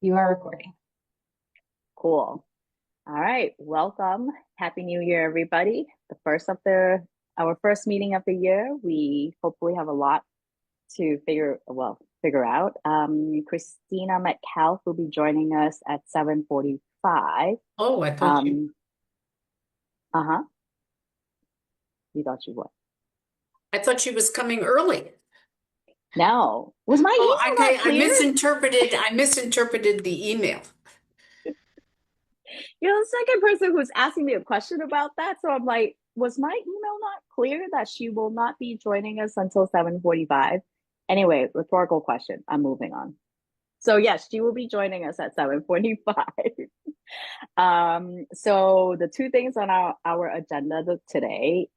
You are recording. Cool. All right. Welcome. Happy New Year, everybody. Our first meeting of the year. We hopefully have a lot to figure out. Christina Metcalf will be joining us at 7:45. Oh, I thought you. Um, uh-huh. You thought you would. I thought she was coming early. No. Was my Oh, email okay. not clear? I misinterpreted the email. You're the second person who's asking me a question about that. So I'm like, was my email not clear that she will not be joining us until 7:45? Anyway, rhetorical question. I'm moving on. So yes, she will be joining us at 7:45. So the two things on our agenda today,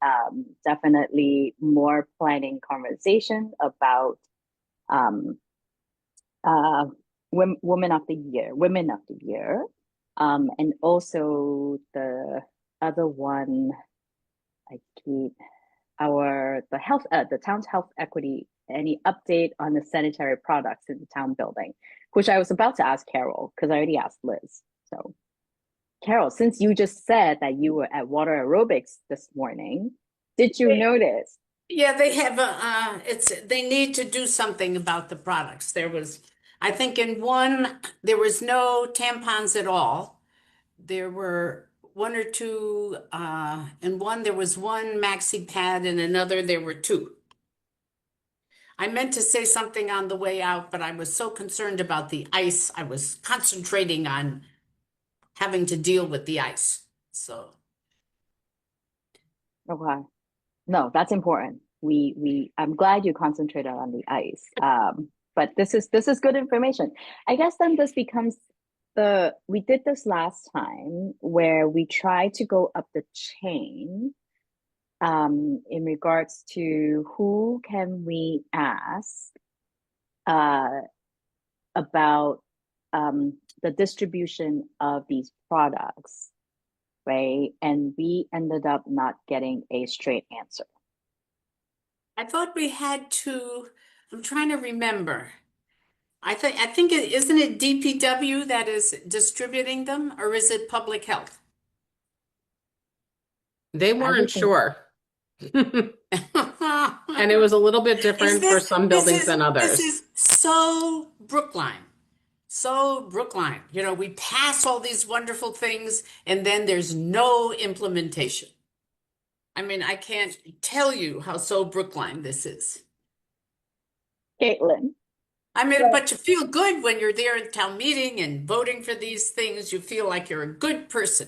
definitely more planning conversation about um, uh, women of the year, and also the other one, I keep the town's health equity. Any update on the sanitary products in the town building, which I was about to ask Carol because I already asked Liz. So, Carol, since you just said that you were at water aerobics this morning, did you notice? Yeah, they have they need to do something about the products. I think in one, there was no tampons at all. There were one or two, in one, there was one maxi pad, and another, there were two. I meant to say something on the way out, but I was so concerned about the ice. I was concentrating on having to deal with the ice. So, Okay. No, that's important. I'm glad you concentrated on the ice. But this is good information. I guess then this becomes we did this last time where we tried to go up the chain in regards to who can we ask uh about the distribution of these products, right? And we ended up not getting a straight answer. I thought we had to, I'm trying to remember. I think isn't it DPW that is distributing them, or is it public health? They I would weren't think sure. And it was a little bit different for some buildings than This others. is so Brookline. So Brookline. You know, we pass all these wonderful things and then there's no implementation. I mean, I can't tell you how so Brookline this is. Caitlin. I mean, but you feel good when you're there at town meeting and voting for these things. You feel like you're a good person,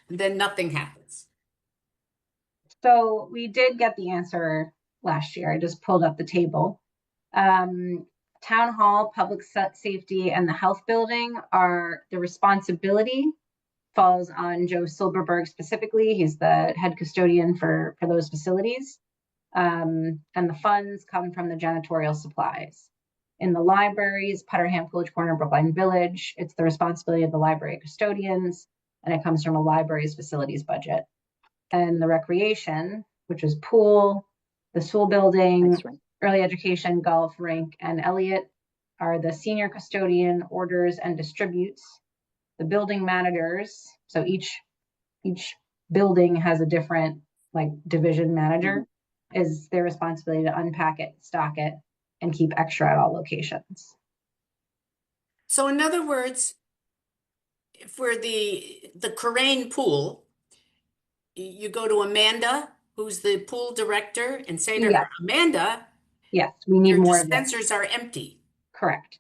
and then nothing happens. So we did get the answer last year. I just pulled up the table. Um, Town Hall, Public Safety, and the Health Building are the responsibility falls on Joe Silberberg specifically. He's the head custodian for those facilities. And the funds come from the janitorial supplies. In the libraries, Putterham, Coolidge Corner, Brookline Village, it's the responsibility of the library custodians, and it comes from a library's facilities budget. And the recreation, which is pool, the school building, Nice one. early education, golf, rink, and Elliott are the senior custodian, orders and distributes. The building managers, so each building has a different like division manager, is their responsibility to unpack it, stock it, and keep extra at all locations. So, in other words, for the Corain pool, you go to Amanda, who's the pool director, and say to Yes, her, Amanda, yes, we need your more of this. dispensers are empty. Correct.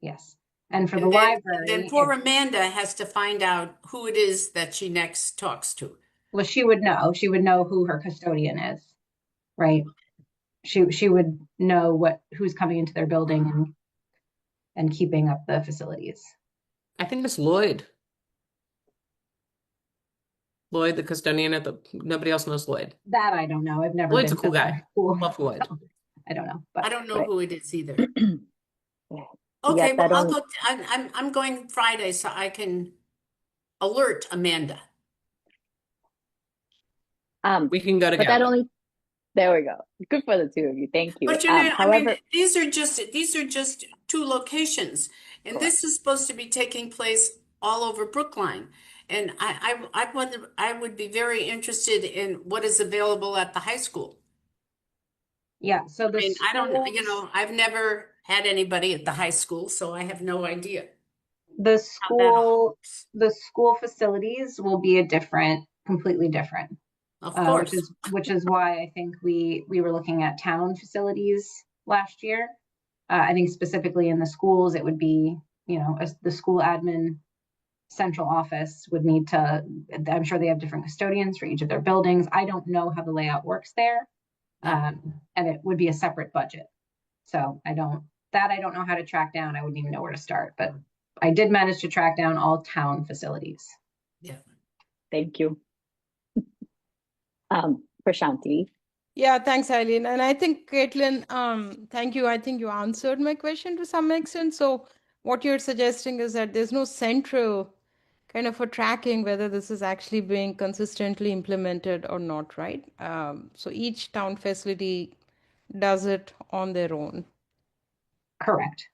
Yes. And for the And then library, poor Amanda has to find out who it is that she next talks to. well, she would know. She would know who her custodian is, right? She would know who's coming into their building and keeping up the facilities. I think it's Lloyd. Lloyd, the custodian nobody else knows Lloyd. That I don't know. I've never Lloyd's a been cool to guy. school. Love Lloyd. I don't know, I but don't know Right. who it is either. Yeah. Okay, Yet well, that I'll only go. I'm going Friday, so I can alert Amanda. We can go but that together. only there we go. Good for the two of you. Thank you. But you know, I mean, However, these are just two locations. And Correct. this is supposed to be taking place all over Brookline. And I would be very interested in what is available at the high school. Yeah, so I mean, I don't, you schools know, I've never had anybody at the high school, so I have no idea the how that all school works. the school facilities will be a different, completely different, Of which course. is why I think we were looking at town facilities last year. I think specifically in the schools, it would be, the school admin central office would need to, I'm sure they have different custodians for each of their buildings. I don't know how the layout works there. Yeah. And it would be a separate budget. So I don't know how to track down. I wouldn't even know where to start, but I did manage to track down all town facilities. Yeah. Thank you. Prashanti. Yeah, thanks, Eileen. And I think, Caitlin, thank you. I think you answered my question to some extent. So what you're suggesting is that there's no central kind of a tracking whether this is actually being consistently implemented or not, right? So each town facility does it on their own, Correct.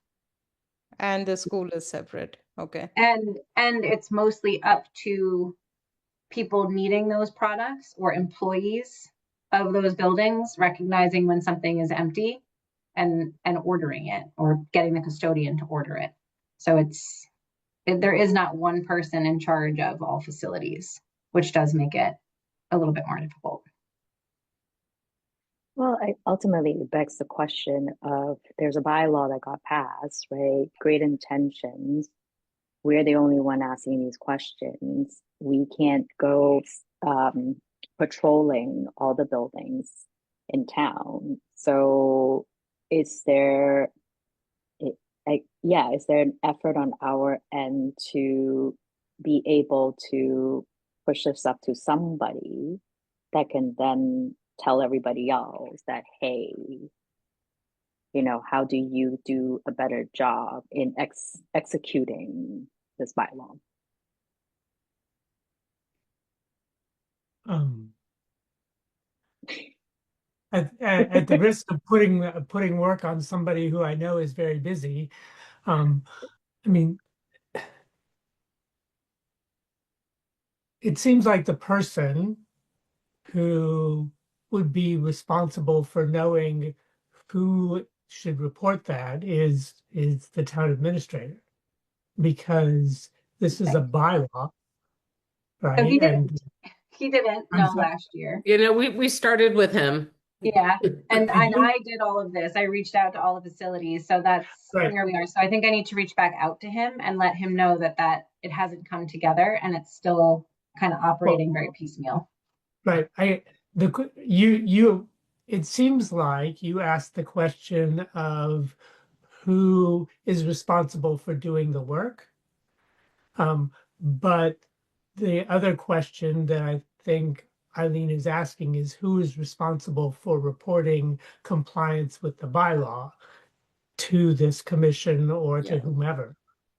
and the school is separate. Okay. And it's mostly up to people needing those products or employees of those buildings recognizing when something is empty and ordering it or getting the custodian to order it. So there is not one person in charge of all facilities, which does make it a little bit more difficult. Well, ultimately, it begs the question of there's a bylaw that got passed, right? Great intentions. We're the only one asking these questions. We can't go patrolling all the buildings in town. So is there, is there an effort on our end to be able to push this up to somebody that can then tell everybody else that, hey, how do you do a better job in executing this bylaw? At the risk of putting work on somebody who I know is very busy, I mean, it seems like the person who would be responsible for knowing who should report that is the town administrator, because this is a bylaw, So right? he And didn't I'm know sorry. last year. We started with him. Yeah. And I do. I did all of this. I reached out to all the facilities. So that's Right. where we are. So I think I need to reach back out to him and let him know that it hasn't come together and it's still kind of operating very piecemeal. Right. It seems like you asked the question of who is responsible for doing the work. But the other question that I think Eileen is asking is who is responsible for reporting compliance with the bylaw to this commission or to Yeah. whomever,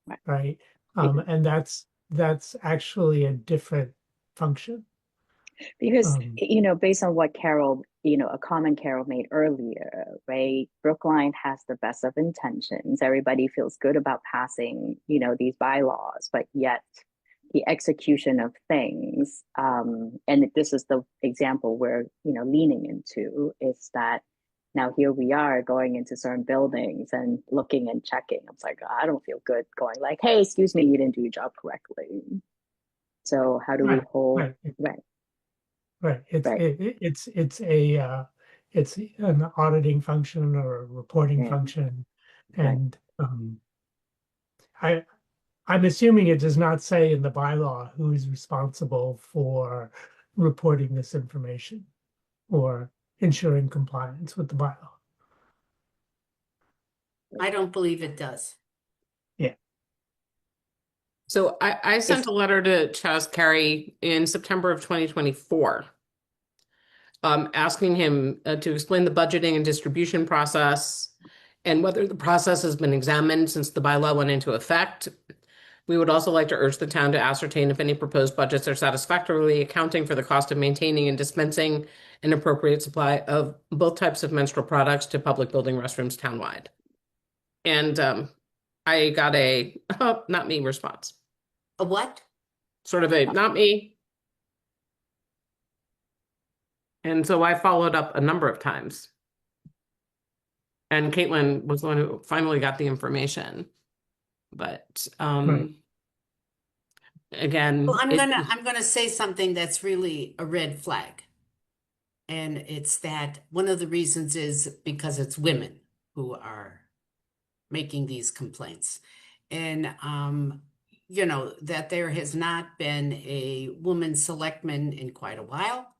Right. right? And that's actually a different function. Because, based on what Carol, a comment Carol made earlier, right? Brookline has the best of intentions. Everybody feels good about passing, these bylaws, but yet the execution of things, and this is the example we're, leaning into, is that now here we are going into certain buildings and looking and checking. I was like, I don't feel good going like, hey, excuse me, you didn't do your job correctly. So how do we hold, right? Right. Right. It's an auditing function or a reporting Right. function, Right. and I'm assuming it does not say in the bylaw who is responsible for reporting this information or ensuring compliance with the bylaw. I don't believe it does. Yeah. So I sent a letter to Chaz Carey in September of 2024, asking him to explain the budgeting and distribution process and whether the process has been examined since the bylaw went into effect. We would also like to urge the town to ascertain if any proposed budgets are satisfactorily accounting for the cost of maintaining and dispensing an appropriate supply of both types of menstrual products to public building restrooms townwide. And I got a oh, not me response, A what? sort of a not me. And so I followed up a number of times. And Caitlin was the one who finally got the information. But Right. again, Well, I'm gonna say something that's really a red flag. And it's that one of the reasons is because it's women who are making these complaints. And you know, that there has not been a woman selectman in quite a while.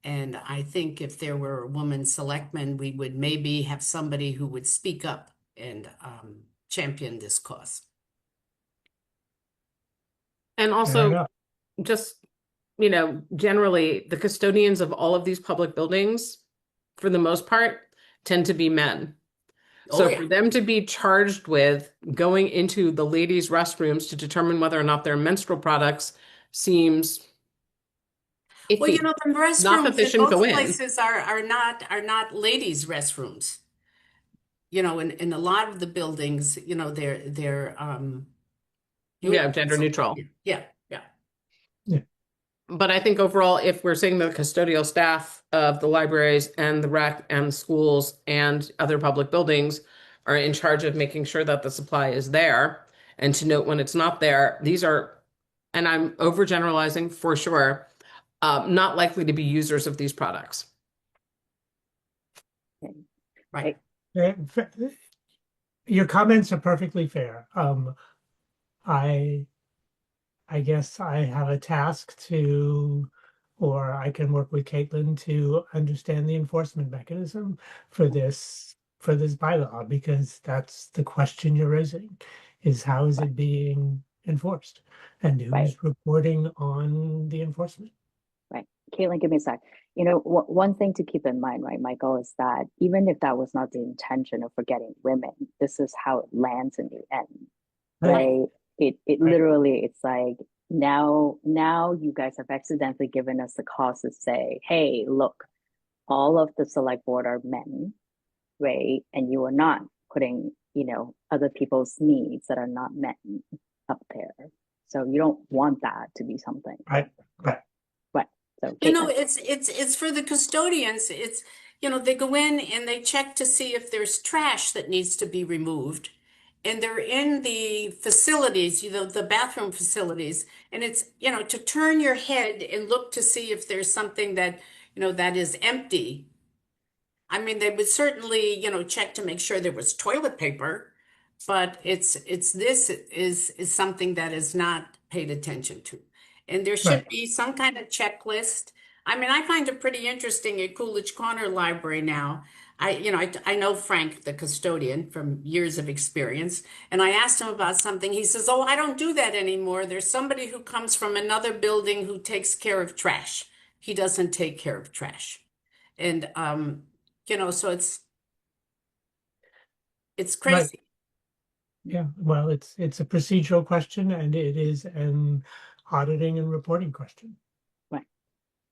And I think if there were a woman selectman, we would maybe have somebody who would speak up and champion this cause. and Fair also enough. just, you know, generally the custodians of all of these public buildings, for the most part, tend to be men. Oh, So yeah. for them to be charged with going into the ladies' restrooms to determine whether or not they're menstrual products seems Well, you iffy. know, the Not that restrooms they in shouldn't go most in. places are not ladies' restrooms. You know, in a lot of the buildings, you know, they're Yeah, gender unisex. neutral. Yeah, yeah. Yeah. But I think overall, if we're saying the custodial staff of the libraries and the rec and schools and other public buildings are in charge of making sure that the supply is there and to note when it's not there, these are, and I'm overgeneralizing for sure, not likely to be users of these products. Right. Your comments are perfectly fair. I guess I have a task to, or I can work with Caitlin to understand the enforcement mechanism for this bylaw, because that's the question you're raising, is how is it being enforced and Right. who's reporting on the enforcement? Right. Caitlin, give me a sec. You know, one thing to keep in mind, right, Michael, is that even if that was not the intention of forgetting women, this is how it lands in the end, right? It Right. literally, it's like now you guys have accidentally given us the cause to say, hey, look, all of the select board are men, right? And you are not putting, you know, other people's needs that are not met up there. So you don't want that to be something. Right. Right. Right. So You know, Caitlin. it's for the custodians. It's, you know, they go in and they check to see if there's trash that needs to be removed. And they're in the facilities, you know, the bathroom facilities. And it's, you know, to turn your head and look to see if there's something that, you know, that is empty. I mean, they would certainly, you know, check to make sure there was toilet paper, but it's this is something that is not paid attention to. And there should Right. be some kind of checklist. I mean, I find it pretty interesting at Coolidge Corner Library now. I know Frank, the custodian, from years of experience, and I asked him about something. He says, "Oh, I don't do that anymore. There's somebody who comes from another building who takes care of trash. He doesn't take care of trash." And you know, so it's Right. crazy. Yeah. Well, it's a procedural question, and it is an auditing and reporting question. Right.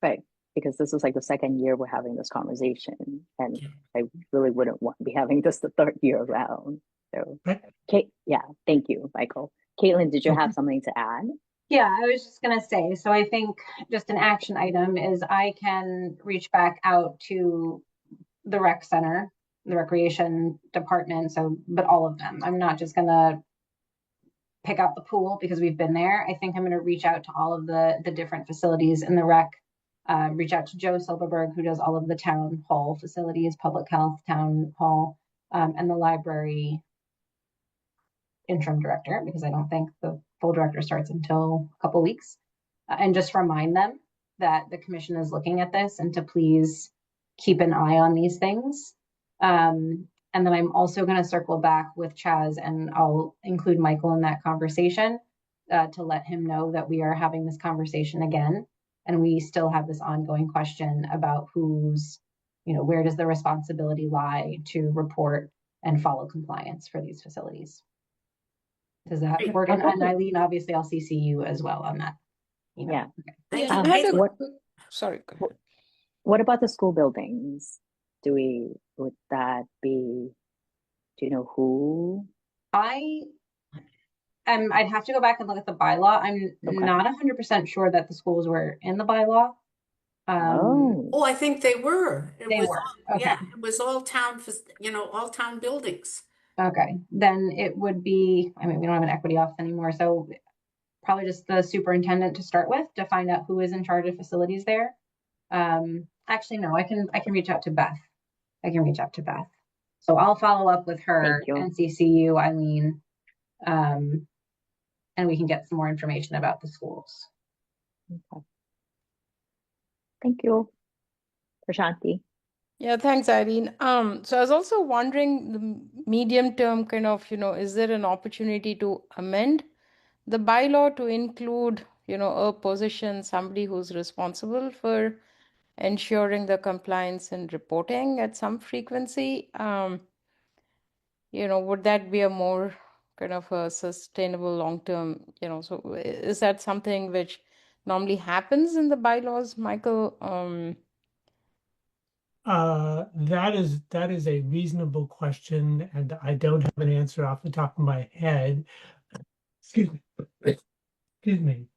Right. Because this is like the second year we're having this conversation, and Yeah. I really wouldn't want to be having this the third year around. So, Right. Kate, yeah, thank you, Michael. Caitlin, did you Okay. have something to add? Yeah, I was just going to say, so I think just an action item is I can reach back out to the rec center, the recreation department, so, but all of them. I'm not just going to pick out the pool because we've been there. I think I'm going to reach out to all of the different facilities in the rec, reach out to Joe Silverberg, who does all of the town hall facilities, public health, town hall, and the library interim director, because I don't think the full director starts until a couple weeks, and just remind them that the commission is looking at this and to please keep an eye on these things. And then I'm also going to circle back with Chaz, and I'll include Michael in that conversation to let him know that we are having this conversation again. And we still have this ongoing question about who's, you know, where does the responsibility lie to report and follow compliance for these facilities? Does that Great. work? Oh, And perfect. Eileen, obviously, I'll CC you as well on that email. Yeah. Okay. Thank Yeah, you, and I had Caitlin. sorry, go ahead. What about the school buildings? Would that be, do you know who I I'd have to go back and look at the bylaw. I'm Okay. not 100% sure that the schools were in the bylaw. Oh, Oh, I think they were. It They was, were. Okay. yeah, it was all town, all town buildings. Okay. Then it would be, I mean, we don't have an equity office anymore, so probably just the superintendent to start with to find out who is in charge of facilities there. Actually, no, I can reach out to Beth. I can reach out to Beth. So I'll follow up with thank her, you. NCCU, Eileen, um, and we can get some more information about the schools. Okay. Thank you, Prashanti. Yeah, thanks, Irene. So I was also wondering the medium term kind of, is there an opportunity to amend the bylaw to include, a position, somebody who's responsible for ensuring the compliance and reporting at some frequency? Would that be a more kind of a sustainable long term, so is that something which normally happens in the bylaws, Michael? That is a reasonable question, and I don't have an answer off the top of my head. Excuse me. Excuse me.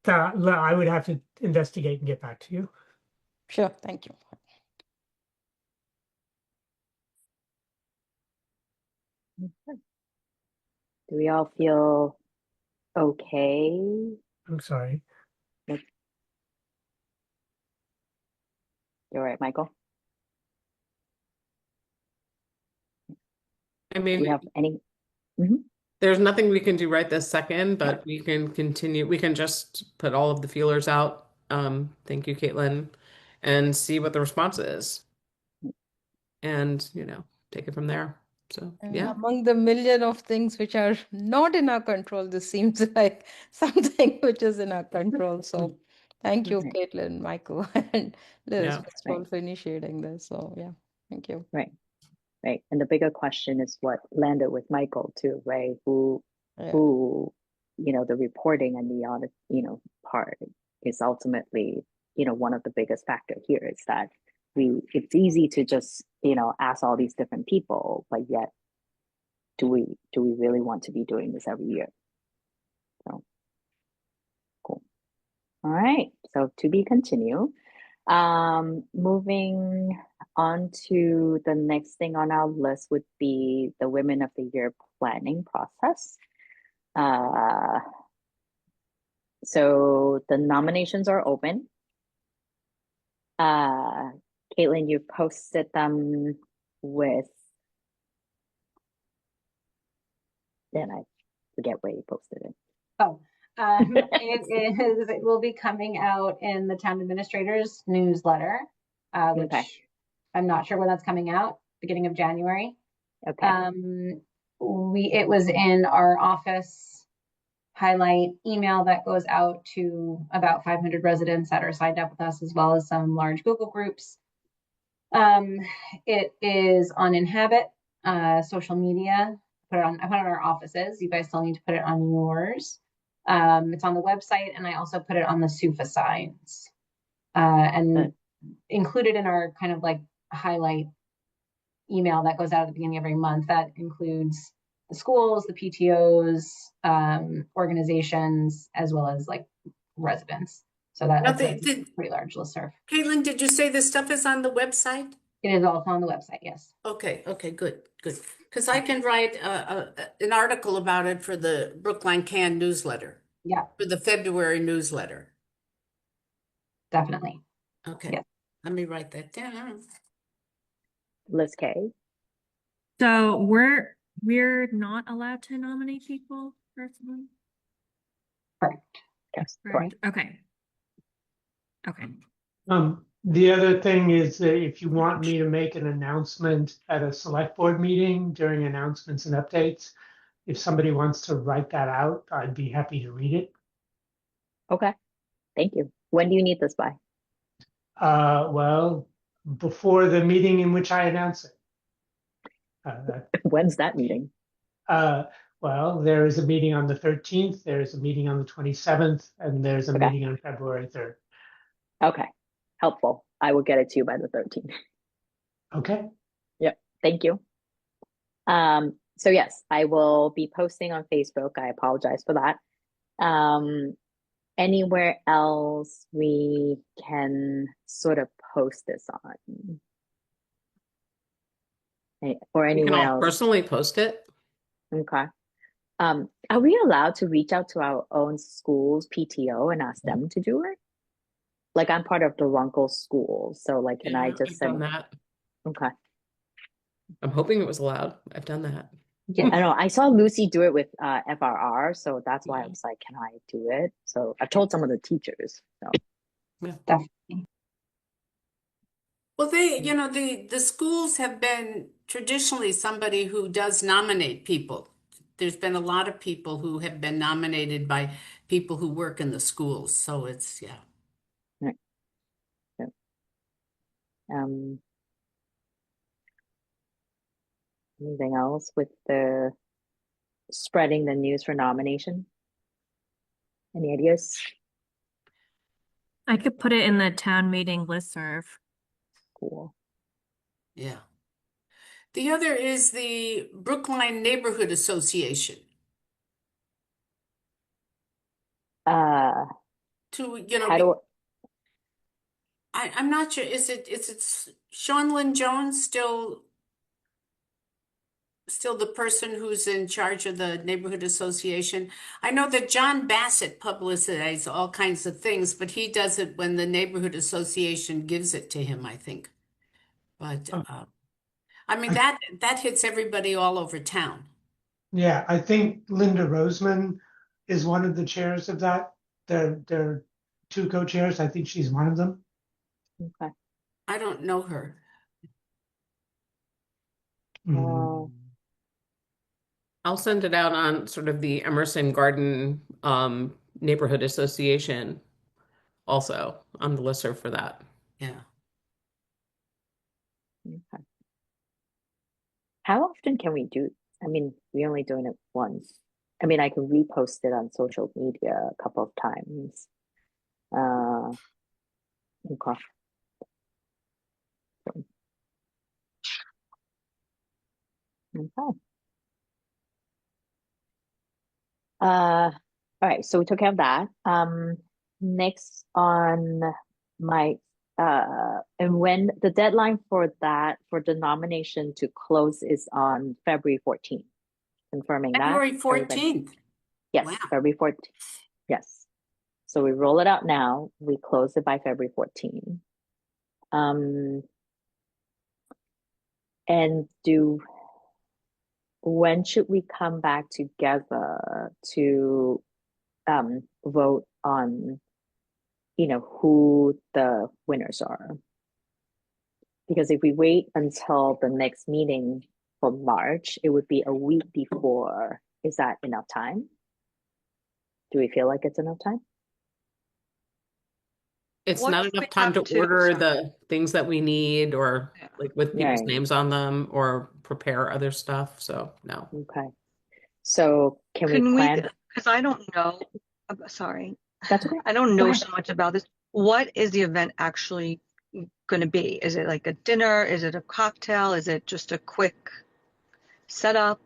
That I would have to investigate and get back to you. Sure, thank you. Okay. Do we all feel okay? I'm sorry. You're right, Michael. I Do we mean, have any? Mhm. there's nothing we can do right this second, but we can continue. We can just put all of the feelers out. Thank you, Caitlin, and see what the response is, and take it from there. So And yeah, among the million of things which are not in our control, this seems like something which is in our control. So thank you, Right, Caitlin, Michael, and Liz, yeah. first of right, all, for initiating this. So yeah, thank you. right, right. And the bigger question is what landed with Michael too, right? Yeah. Who, the reporting and the audit, part is ultimately, one of the biggest factor here is that it's easy to just, ask all these different people, but yet do we really want to be doing this every year? So cool. All right. So to be continued. Moving on to the next thing on our list would be the Women of the Year planning process. So the nominations are open. Caitlin, you posted them with, then I forget where you posted it. Oh, it will be coming out in the town administrator's newsletter, which Okay. I'm not sure when that's coming out, beginning of January. Okay. It was in our office highlight email that goes out to about 500 residents that are signed up with us, as well as some large Google groups. It is on Inhabit, social media. I put it on our offices. You guys still need to put it on yours. It's on the website, and I also put it on the SUFA signs, and included in our kind of like highlight email that goes out at the beginning of every month. That includes the schools, the PTOs, organizations, as well as like residents. So Now, that's a pretty large listserv. Caitlin, did you say this stuff is on the website? It is also on the website, yes. Okay, good. Because I can write an article about it for the Brookline Can newsletter, Yeah, for the February newsletter. definitely. Okay, Yeah. let me write that down. Liz K. So we're not allowed to nominate people personally? Correct. Yes, Correct. Okay. Okay. The other thing is that if you want me to make an announcement at a select board meeting during announcements and updates, if somebody wants to write that out, I'd be happy to read it. Okay. Thank you. When do you need this by? Well, before the meeting in which I announce it. When's that meeting? Well, there is a meeting on the 13th, there is a meeting on the 27th, and there's a Okay. meeting on February 3rd. Okay. Helpful. I will get it to you by the 13th. Okay. Yep. Thank you. So yes, I will be posting on Facebook. I apologize for that. Anywhere else we can sort of post this on? Or We can anywhere all else? personally post it. Okay. Are we allowed to reach out to our own school's PTO and ask them to do it? Like I'm part of the Runkle school, so like can I Yeah, just I've done send? that. Okay. I'm hoping it was allowed. I've done that. Yeah, I know I saw Lucy do it with FRR, so that's why I was like, can I do it? So I've told some of the teachers. So definitely. Well, the schools have been traditionally somebody who does nominate people. There's been a lot of people who have been nominated by people who work in the schools. So it's, yeah. right. So, um, anything else with the spreading the news for nomination? Any ideas? I could put it in the town meeting listserv. Cool. Yeah. The other is the Brookline Neighborhood Association Uh, to, how do I'm not sure, is it Sean Lynn Jones still the person who's in charge of the neighborhood association? I know that John Bassett publicizes all kinds of things, but he does it when the neighborhood association gives it to him, I think. But I mean I, that hits everybody all over town. yeah, I think Linda Roseman is one of the chairs of that. There are two co-chairs. I think she's one of them. okay. I don't know her. Mm. I'll send it out on sort of the Emerson Garden Neighborhood Association also on the listserv for that. Yeah. Okay. How often can we do? I mean, we're only doing it once. I mean, I can repost it on social media a couple of times. Okay. Okay. All right, so we took care of that. Next on my and when the deadline for that for the nomination to close is on February 14th. Confirming that. February Everybody. 14th. Yes, Wow. February 14th. Yes. So we roll it out now. We close it by February 14th. And when should we come back together to vote on, who the winners are? Because if we wait until the next meeting for March, it would be a week before. Is that enough time? Do we feel like it's enough time? It's What not if we enough time have to order sorry. the things that we need or Yeah. like with people's Right. names on them or prepare other stuff. So no. Okay. So can we Can we, plan? because I don't know, sorry, That's okay. I don't Go know ahead. so much about this. What is the event actually going to be? Is it like a dinner? Is it a cocktail? Is it just a quick setup?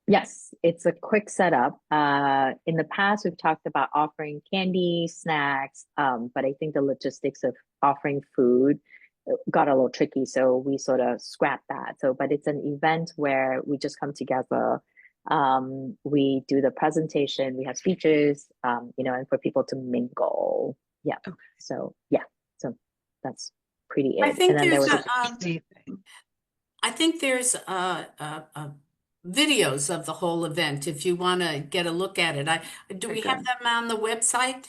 Yes, it's a quick setup. In the past, we've talked about offering candy, snacks, but I think the logistics of offering food got a little tricky, so we sort of scrapped that. So, but it's an event where we just come together. We do the presentation, we have speeches, and for people to mingle. Yeah. Okay. So yeah, so that's pretty I it. think And then there there's was Easy thing. I think there's videos of the whole event if you want to get a look at it. Do Okay, we have good. them on the website?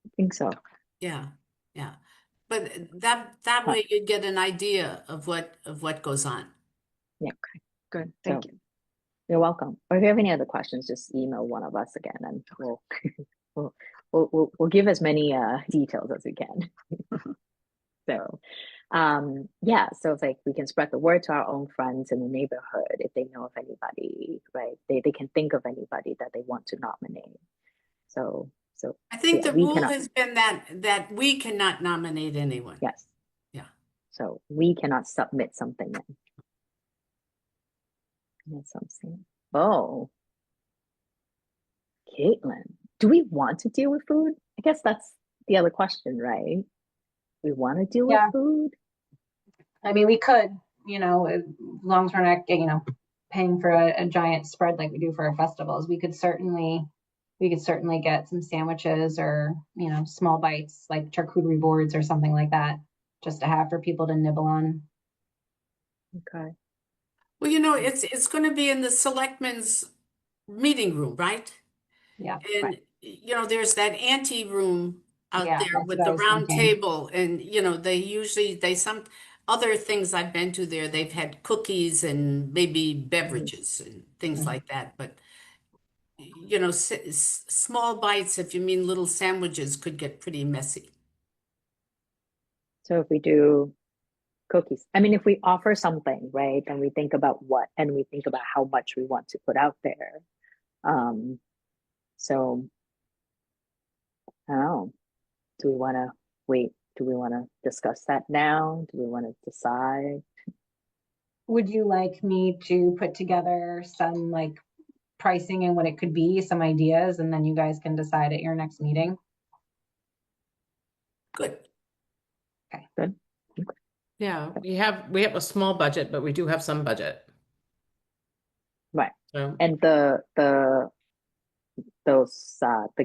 I think so. Yeah, yeah. But that way you'd get an idea of what goes on. Yeah. Good. So Thank you. you're welcome. Or if you have any other questions, just email one of us again, and we'll give as many details as we can. So, yeah. So it's like we can spread the word to our own friends in the neighborhood if they know of anybody, right? They can think of anybody that they want to nominate. So I think yeah, the we rule cannot. has been that we cannot nominate anyone. Yes. Yeah. So we cannot submit something in. Yes, I'm saying. Oh, Caitlin, do we want to deal with food? I guess that's the other question, right? We want to deal with Yeah, food? I mean, we could, as long as we're not, paying for a giant spread like we do for our festivals, we could certainly get some sandwiches or, small bites like charcuterie boards or something like that, just to have for people to nibble on. Okay. Well, it's going to be in the selectmen's meeting room, right? Yeah, Right. And there's that ante room out yeah, there that's what with I the was round thinking. table, and they some other things I've been to there, they've had cookies and maybe Mhm. beverages and things Mhm. like that. But small bites, if you mean little sandwiches, could get pretty messy. So if we do cookies, I mean, if we offer something, right, then we think about what, and we think about how much we want to put out there. So I don't know. Do we want to wait? Do we want to discuss that now? Do we want to decide? Would you like me to put together some like pricing and what it could be, some ideas, and then you guys can decide at your next meeting? Good. Good. Yeah, we have a small budget, but we do have some budget. Right. So And the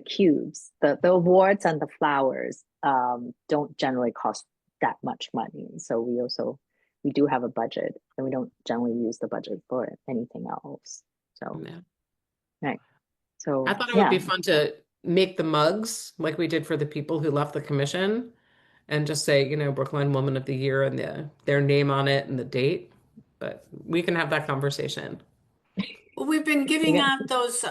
cubes, the awards and the flowers don't generally cost that much money. So we do have a budget, and we don't generally use the budget for anything else. So yeah. right. I So thought it would yeah. be fun to make the mugs like we did for the people who left the commission and just say, Brookline Woman of the Year and their name on it and the date. But we can have that conversation. Well, we've been giving Yeah. out those,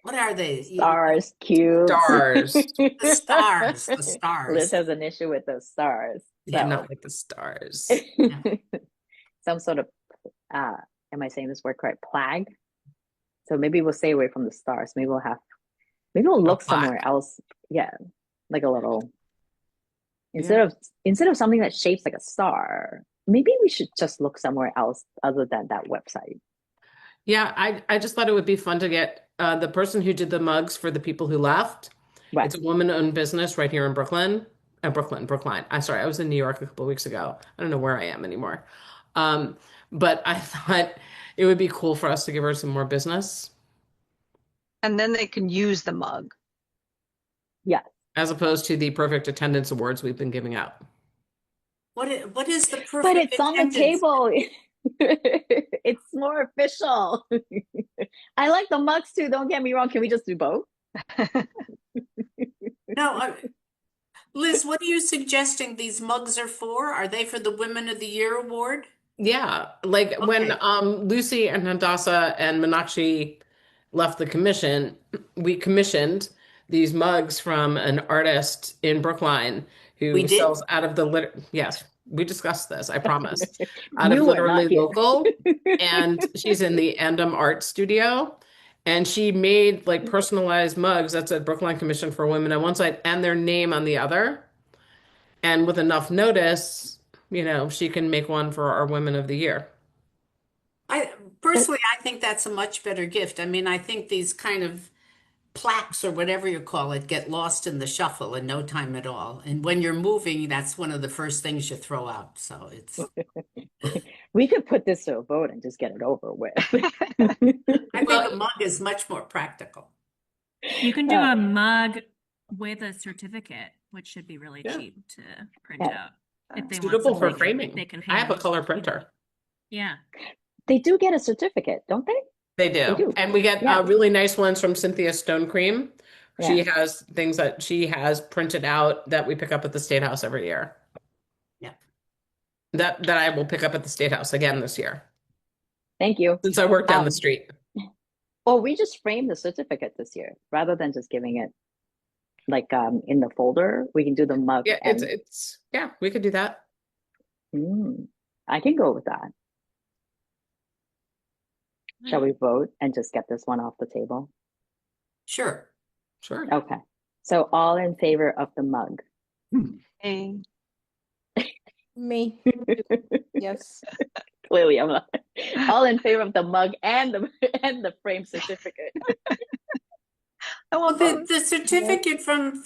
what are they? Stars, cubes. Stars. The stars, the Liz stars. has an issue with those stars. Yeah, So not like the stars. Yeah. some sort of am I saying this word correct? Plague. So maybe we'll stay away from the stars. Maybe we'll A look somewhere plaque. else. Yeah. Like a little instead Yeah. of something that shapes like a star, maybe we should just look somewhere else other than that website. Yeah, I just thought it would be fun to get the person who did the mugs for the people who left. Right. It's a woman-owned business right here in Brooklyn. Brookline. I'm sorry, I was in New York a couple of weeks ago. I don't know where I am anymore. But I thought it would be cool for us to give her some more business, And then they can use the mug. Yeah. as opposed to the perfect attendance awards we've been giving out. What is the But perfect it's on the attendance? table. It's more official. I like the mugs too. Don't get me wrong. Can we just do both? No, Liz, what are you suggesting these mugs are for? Are they for the Women of the Year award? Yeah, like when Okay. Lucy and Hadassah and Meenakshi left the commission, we commissioned these mugs from an artist in Brookline We who did? sells out of the yes, we discussed this, I promise. Out of You were Literally not here. Local, and she's in the Andom Art Studio, and she made like personalized mugs that said Brookline Commission for Women on one side and their name on the other. And with enough notice, she can make one for our Women of the Year. I personally, I think that's a much better gift. I mean, I think these kind of plaques or whatever you call it get lost in the shuffle in no time at all. And when you're moving, that's one of the first things you throw out. So We could put this to a vote and just get it over with. I think a Well, mug is much more practical. You can do Uh, a mug with a certificate, which should be really Yeah. cheap to print Yeah. out. If they want suitable for something framing. they can I have a hang. color printer. Yeah. They do get a certificate, don't they? They They do. do. And we get Yeah. really nice ones from Cynthia Stone Cream. She Yeah. has things that she has printed out that we pick up at the State House every year. Yeah. That I will pick up at the State House again this year, Thank you. since I work down the street. Or we just framed the certificate this year rather than just giving it like in the folder. We can do the mug Yeah, and yeah, we could do that. I can go with that. Shall we vote and just get this one off the table? Sure. Sure. Okay. So all in favor of the mug? Hey, Me. Yes. Clearly, I'm not. All in favor of the mug and the and the frame certificate. I Well, want both. the certificate from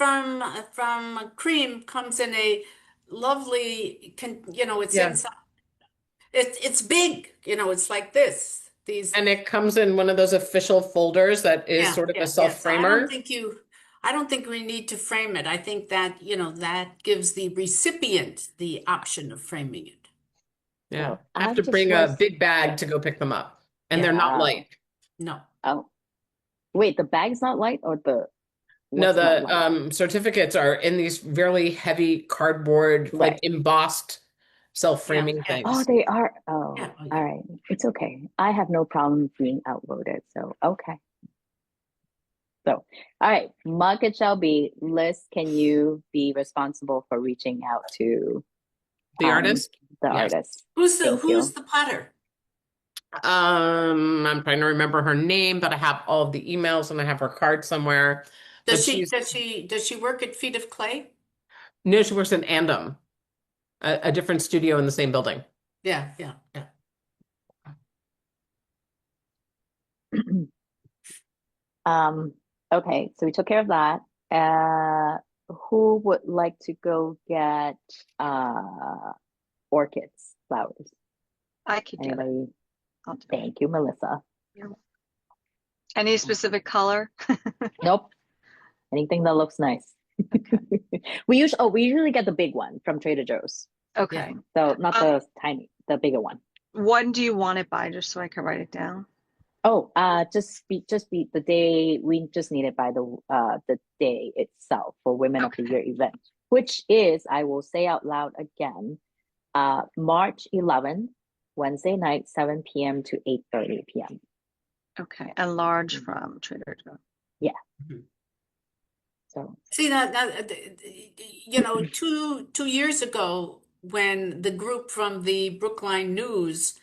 Cream comes in a lovely, it's Yeah. inside. It's big, it's like this. These, And it comes in one of those official folders that is yeah, sort of a yeah, yeah. So self-framer. I don't think we need to frame it. I think that, that gives the recipient the option of framing it. Yeah. So Have I to just bring a was, big bag yeah. to go pick them up. And they're Yeah. not Oh, light. No. oh, wait, the bag's not light or the No, what's not the light? certificates are in these really heavy cardboard, like Right. embossed Yeah, self-framing yeah, Oh, things. they are. Oh, yeah, oh, all yeah. right. It's okay. I have no problem being outvoted. So, okay. So, all right. Mug it shall be. Liz, can you be responsible for reaching out to The artist? the Yes. artist? Who's Thank who's you. the potter? I'm trying to remember her name, but I have all of the emails and I have her card somewhere. Does But she she's does she does she work at Feet of Clay? no, she works in Andom, a different studio in the same building. Yeah, yeah, yeah. Okay, so we took care of that. Who would like to go get orchids, flowers? I could get it. Anybody? I'll do it. Thank you, Melissa. Any specific color? Nope. Anything that looks nice. We usually get the big one from Trader Joe's. Okay. So not the tiny, the bigger one. When do you want it by, just so I can write it down? Oh, just be the day. We just need it by the day itself for Women of the Okay. Year event, which is, I will say out loud again, March 11th, Wednesday night, 7 p.m. to 8:30 p.m. Okay. And large from Trader Joe's. Yeah. Mhm. So See that, two years ago when the group from the Brookline News,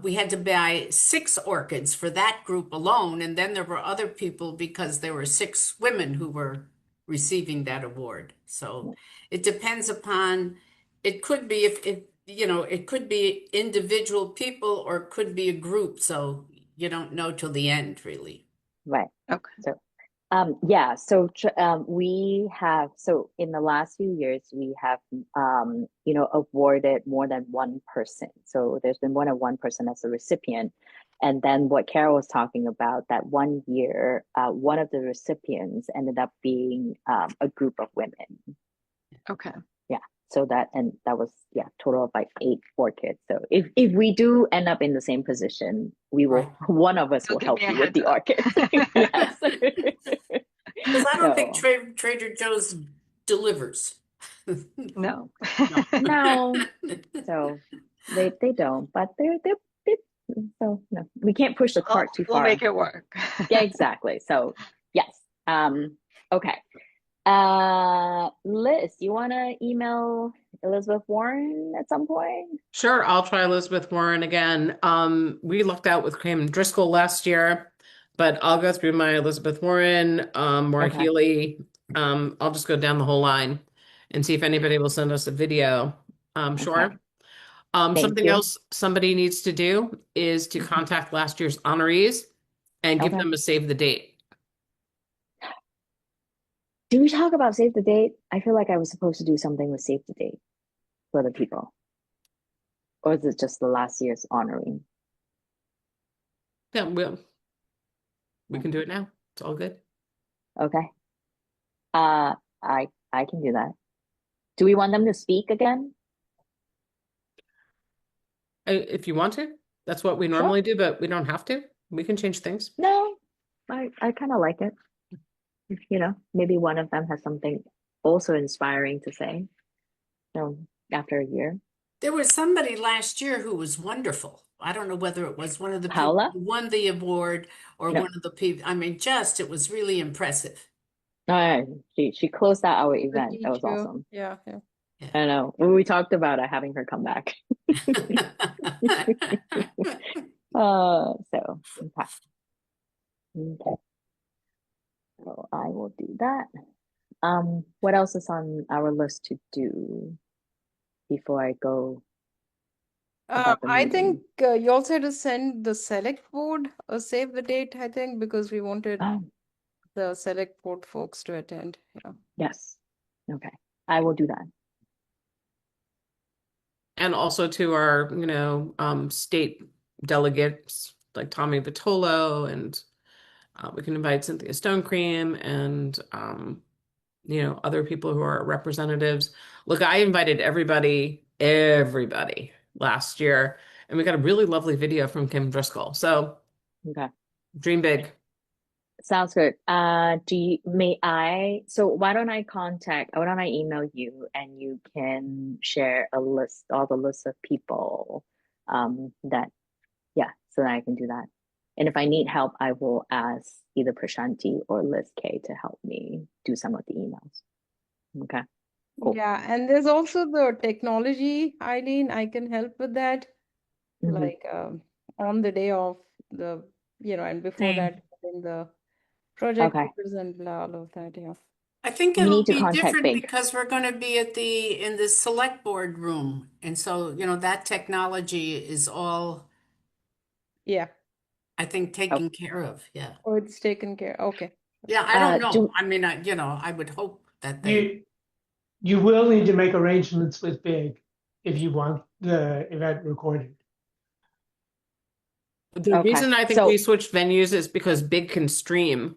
we had to buy 6 orchids for that group alone, and then there were other people because there were 6 women who were receiving that award. So it depends upon, it could be if it could be individual people or it could be a group. So you don't know till the end, really. right. Okay. So yeah, so we have, so in the last few years we have awarded more than one person. So there's been more than one person as a recipient. And then what Carol was talking about, that one year, one of the recipients ended up being a group of women. Okay. Yeah. So that was, yeah, total of like 8 orchids. So if we do end up in the same position, we will, Right. one of us So will give help me a you with heads the up. orchids. Yes. Because I don't think So Trader Joe's delivers. No. No. no, so they don't, but they're so no, we can't push the cart too We'll far. make it work. Yeah, exactly. So yes. Okay. Liz, you want to email Elizabeth Warren at some point? Sure, I'll try Elizabeth Warren again. We lucked out with Graham Driscoll last year, but I'll go through my Elizabeth Warren, Maura Okay. Healy. I'll just go down the whole line and see if anybody will send us a video. Sure. Okay. Thank Something you. else somebody needs to do is to contact last year's honorees and give Okay. them a save the date. Do we talk about save the date? I feel like I was supposed to do something with save the date for the people. Or is it just the last year's honoring? Yeah, we can do it now. It's all good. Okay. I can do that. Do we want them to speak again? If you want to, that's what we Sure. normally do, but we don't have to. We can change things. No, I kind of like it. Maybe one of them has something also inspiring to say. So after a year. There was somebody last year who was wonderful. I don't know whether it was one of the people Paula? who won the award or No. one of the people. I mean, it was really impressive. She closed out our The event. That was teacher. awesome. Yeah, yeah. I know. We talked about having her come back. So okay. Okay. So I will do that. What else is on our list to do? before I go about the I meeting? think you also had to send the select board a save the date, I think, because we wanted Oh, the select board folks to attend. Yeah. yes. Okay. I will do that. And also to our, state delegates like Tommy Vitolo, and we can invite Cynthia Stonecream and, other people who are representatives. Look, I invited everybody last year, and we got a really lovely video from Kim Driscoll. So Okay. dream big. Sounds good. Why don't I email you and you can share all the lists of people, so that I can do that. And if I need help, I will ask either Prashanti or Liz K to help me do some of the emails. Okay, cool. Yeah, and there's also the technology, Eileen. I can help with that. Mhm. Like on the day of and before Same. that, in the project Okay, orders and blah, all of that. Yeah. I think you it'll need to be contact different Big. because we're going to be in the select board room. And so, that technology is all, Yeah. I think, Oh, taken care of. Yeah. Oh, it's taken care. Okay. Yeah, I don't know. do I mean, I would hope that they, You will need to make arrangements with Big if you want the event recorded. The okay. reason I think we So switched venues is because Big can stream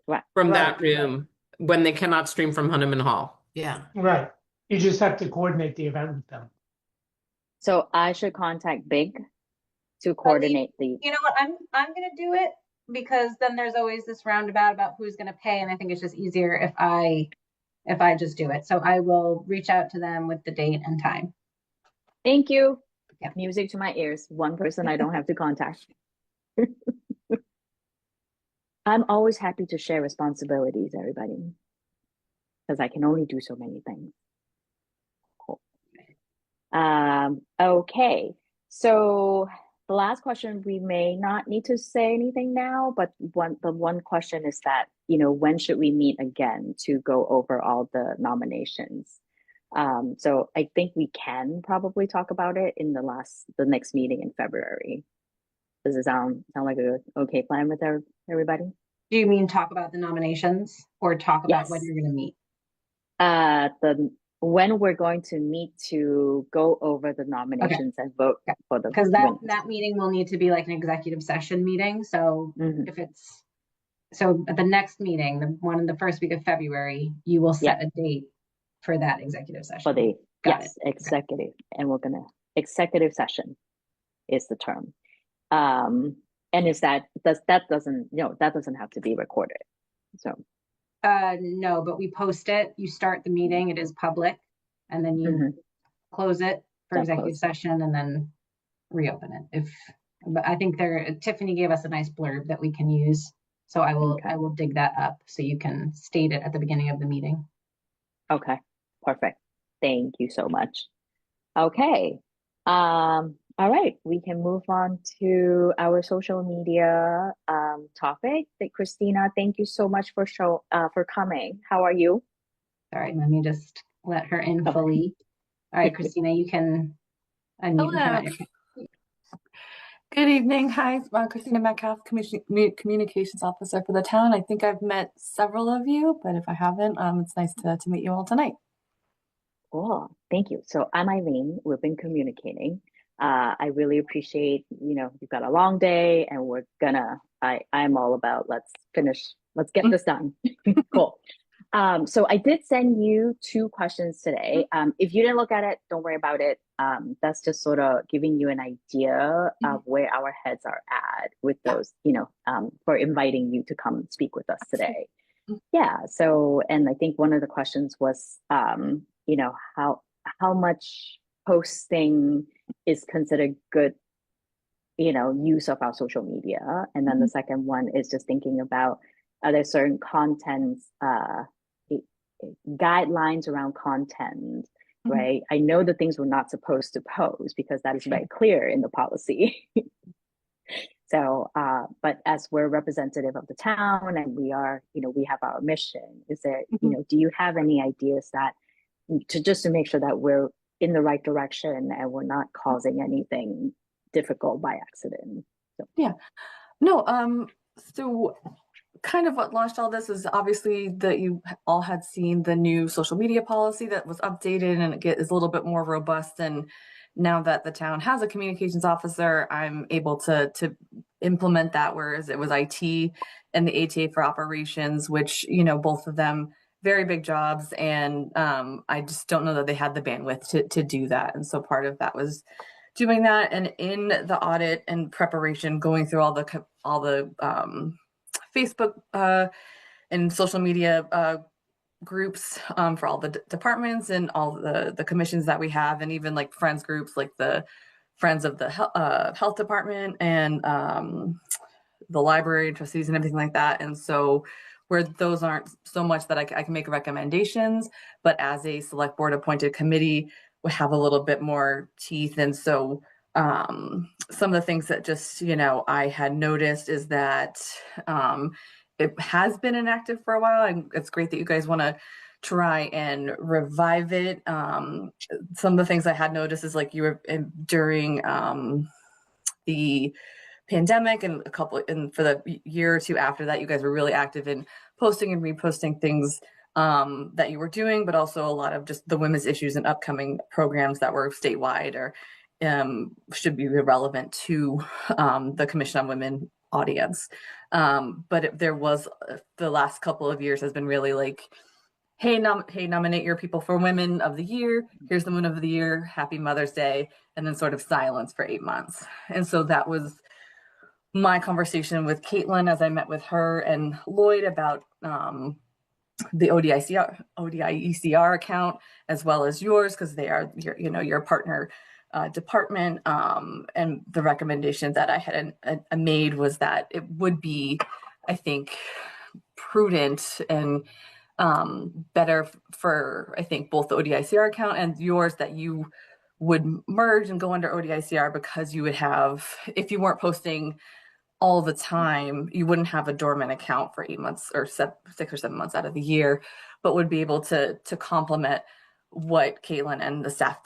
right, from Right. that room when they cannot stream from Hunneman Hall. yeah. Right. You just have to coordinate the event with them. so I should contact Big to Eileen, coordinate the. you know what? I'm gonna do it because then there's always this roundabout about who's gonna pay, and I think it's just easier if I just do it. So I will reach out to them with the date and time. Thank you. Yeah. Music to my ears. One person I don't have to contact. I'm always happy to share responsibilities, everybody, because I can only do so many things. Cool. Okay. So the last question, we may not need to say anything now, but the one question is that, when should we meet again to go over all the nominations? So I think we can probably talk about it in the next meeting in February. Does it sound like a okay plan with everybody? Do you mean talk about the nominations or talk about when Yes. you're gonna meet? When we're going to meet to go over the nominations and vote Okay. for the Because winners. that meeting will need to be like an executive session meeting. So Mhm. so at the next meeting, the one in the first week of February, you will set Yeah. a date for that executive For session. the Got yes, it. executive, and we're gonna executive session is the term. And that doesn't have to be recorded. So No, but we post it. You start the meeting, it is public, and then you close it for Then executive close. session and then reopen it. But I think Tiffany gave us a nice blurb that we can use. So I Okay. will dig that up so you can state it at the beginning of the meeting. Okay, perfect. Thank you so much. Okay. All right, we can move on to our social media topic. Christina, thank you so much for coming. How are you? All right, let me just let her in Oh. fully. All right, Christina, you can unmute and turn on your camera. Good evening. Hi, I'm Christina Metcalf, Communications Officer for the town. I think I've met several of you, but if I haven't, it's nice to meet you all tonight. Cool. Thank you. So I'm Eileen. We've been communicating. I really appreciate, you've got a long day and I'm all about let's get this done. Cool. So I did send you 2 questions today. If you didn't look at it, don't worry about it. That's just sort of giving you an idea of where our heads are at with those, for inviting you to come speak with us today. Yeah. So, and I think one of the questions was, how much posting is considered good, use of our social media. And then the second one is just thinking about, are there certain contents, guidelines around content, right? I know the things we're not supposed to post because that is very clear in the policy. So, but as we're representative of the town and we are, we have our mission, is there, do you have any ideas that to make sure that we're in the right direction and we're not causing anything difficult by accident. So. Yeah. No, so kind of what launched all this is obviously that you all had seen the new social media policy that was updated, and it is a little bit more robust. And now that the town has a communications officer, I'm able to implement that, whereas it was IT and the ATA for operations, which, you know, both of them very big jobs, and I just don't know that they had the bandwidth to do that. And so part of that was doing that, and in the audit and preparation, going through all the Facebook and social media groups for all the departments and all the commissions that we have, and even like friends groups like the Friends of the Health Department and the library and trustees and everything like that. And so where those aren't so much that I can make recommendations, but as a select board appointed committee, we have a little bit more teeth. And so some of the things that just, you know, I had noticed is that it has been inactive for a while, and it's great that you guys want to try and revive it. Some of the things I had noticed is like you were during the pandemic and for the year or two after that, you guys were really active in posting and reposting things that you were doing, but also a lot of just the women's issues and upcoming programs that were statewide or should be relevant to the Commission on Women audience. But there was the last couple of years has been really like, hey, nominate your people for Women of the Year. Here's the Women of the Year. Happy Mother's Day. And then sort of silence for 8 months. And so that was my conversation with Caitlin as I met with her and Lloyd about the ODIECR account, as well as yours, because they are your partner department. And the recommendation that I had made was that it would be, I think, prudent and better for, I think, both the ODICR account and yours, that you would merge and go under ODICR, because you would have, if you weren't posting all the time, you wouldn't have a dormant account for 8 months or 6 or 7 months out of the year, but would be able to complement what Caitlin and the staff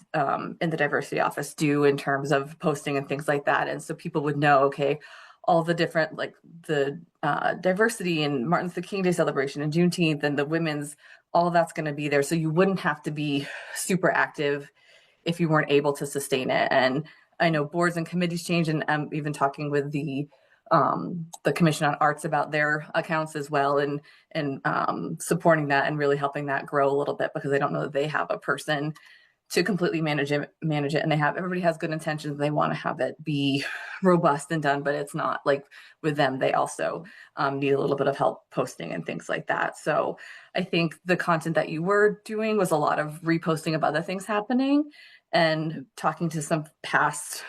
in the diversity office do in terms of posting and things like that. And so people would know, okay, all the different, like the diversity and Martin Luther King Day celebration and Juneteenth and the women's, all that's going to be there. So you wouldn't have to be super active if you weren't able to sustain it. And I know boards and committees change, and I'm even talking with the Commission on Arts about their accounts as well, and supporting that and really helping that grow a little bit, because I don't know that they have a person to completely manage it. And everybody has good intentions. They want to have it be robust and done, but it's not like with them. They also need a little bit of help posting and things like that. So I think the content that you were doing was a lot of reposting of other things happening and talking to some past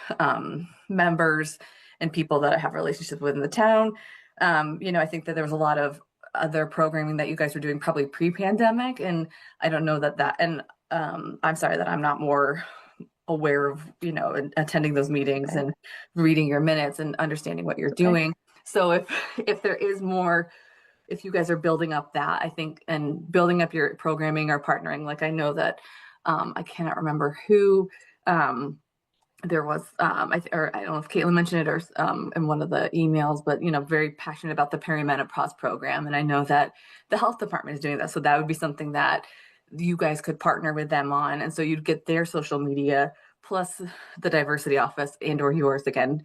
members and people that I have relationships with in the town. I think that there was a lot of other programming that you guys were doing probably pre-pandemic, and I don't know that and I'm sorry that I'm not more aware of, attending those meetings and reading your minutes and understanding what you're doing. So if there is more, if you guys are building up that, I think, and building up your programming or partnering, like I know that I cannot remember who there was, I don't know if Caitlin mentioned it or in one of the emails, but, very passionate about the perimenopause program. And I know that the health department is doing that. So that would be something that you guys could partner with them on. And so you'd get their social media plus the diversity office and or yours again,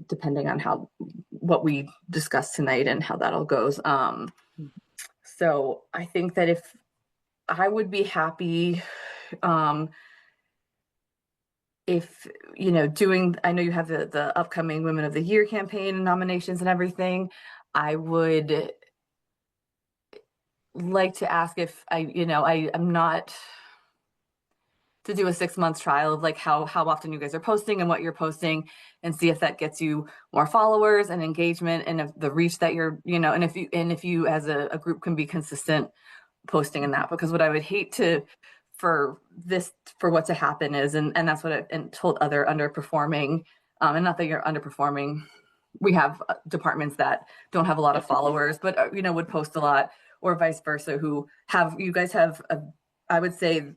depending on what we discussed tonight and how that all goes. So I think that if I would be happy, if doing, I know you have the upcoming Women of the Year campaign and nominations and everything, I would like to ask if I'm not to do a 6 month trial of like how often you guys are posting and what you're posting, and see if that gets you more followers and engagement, and if the reach that you're, and if you as a group can be consistent posting in that. Because what I would hate for what to happen is, and that's what I've told other underperforming, and not that you're underperforming, we have departments that don't have a lot of followers, but would post a lot, or vice versa, who have, you guys have I would say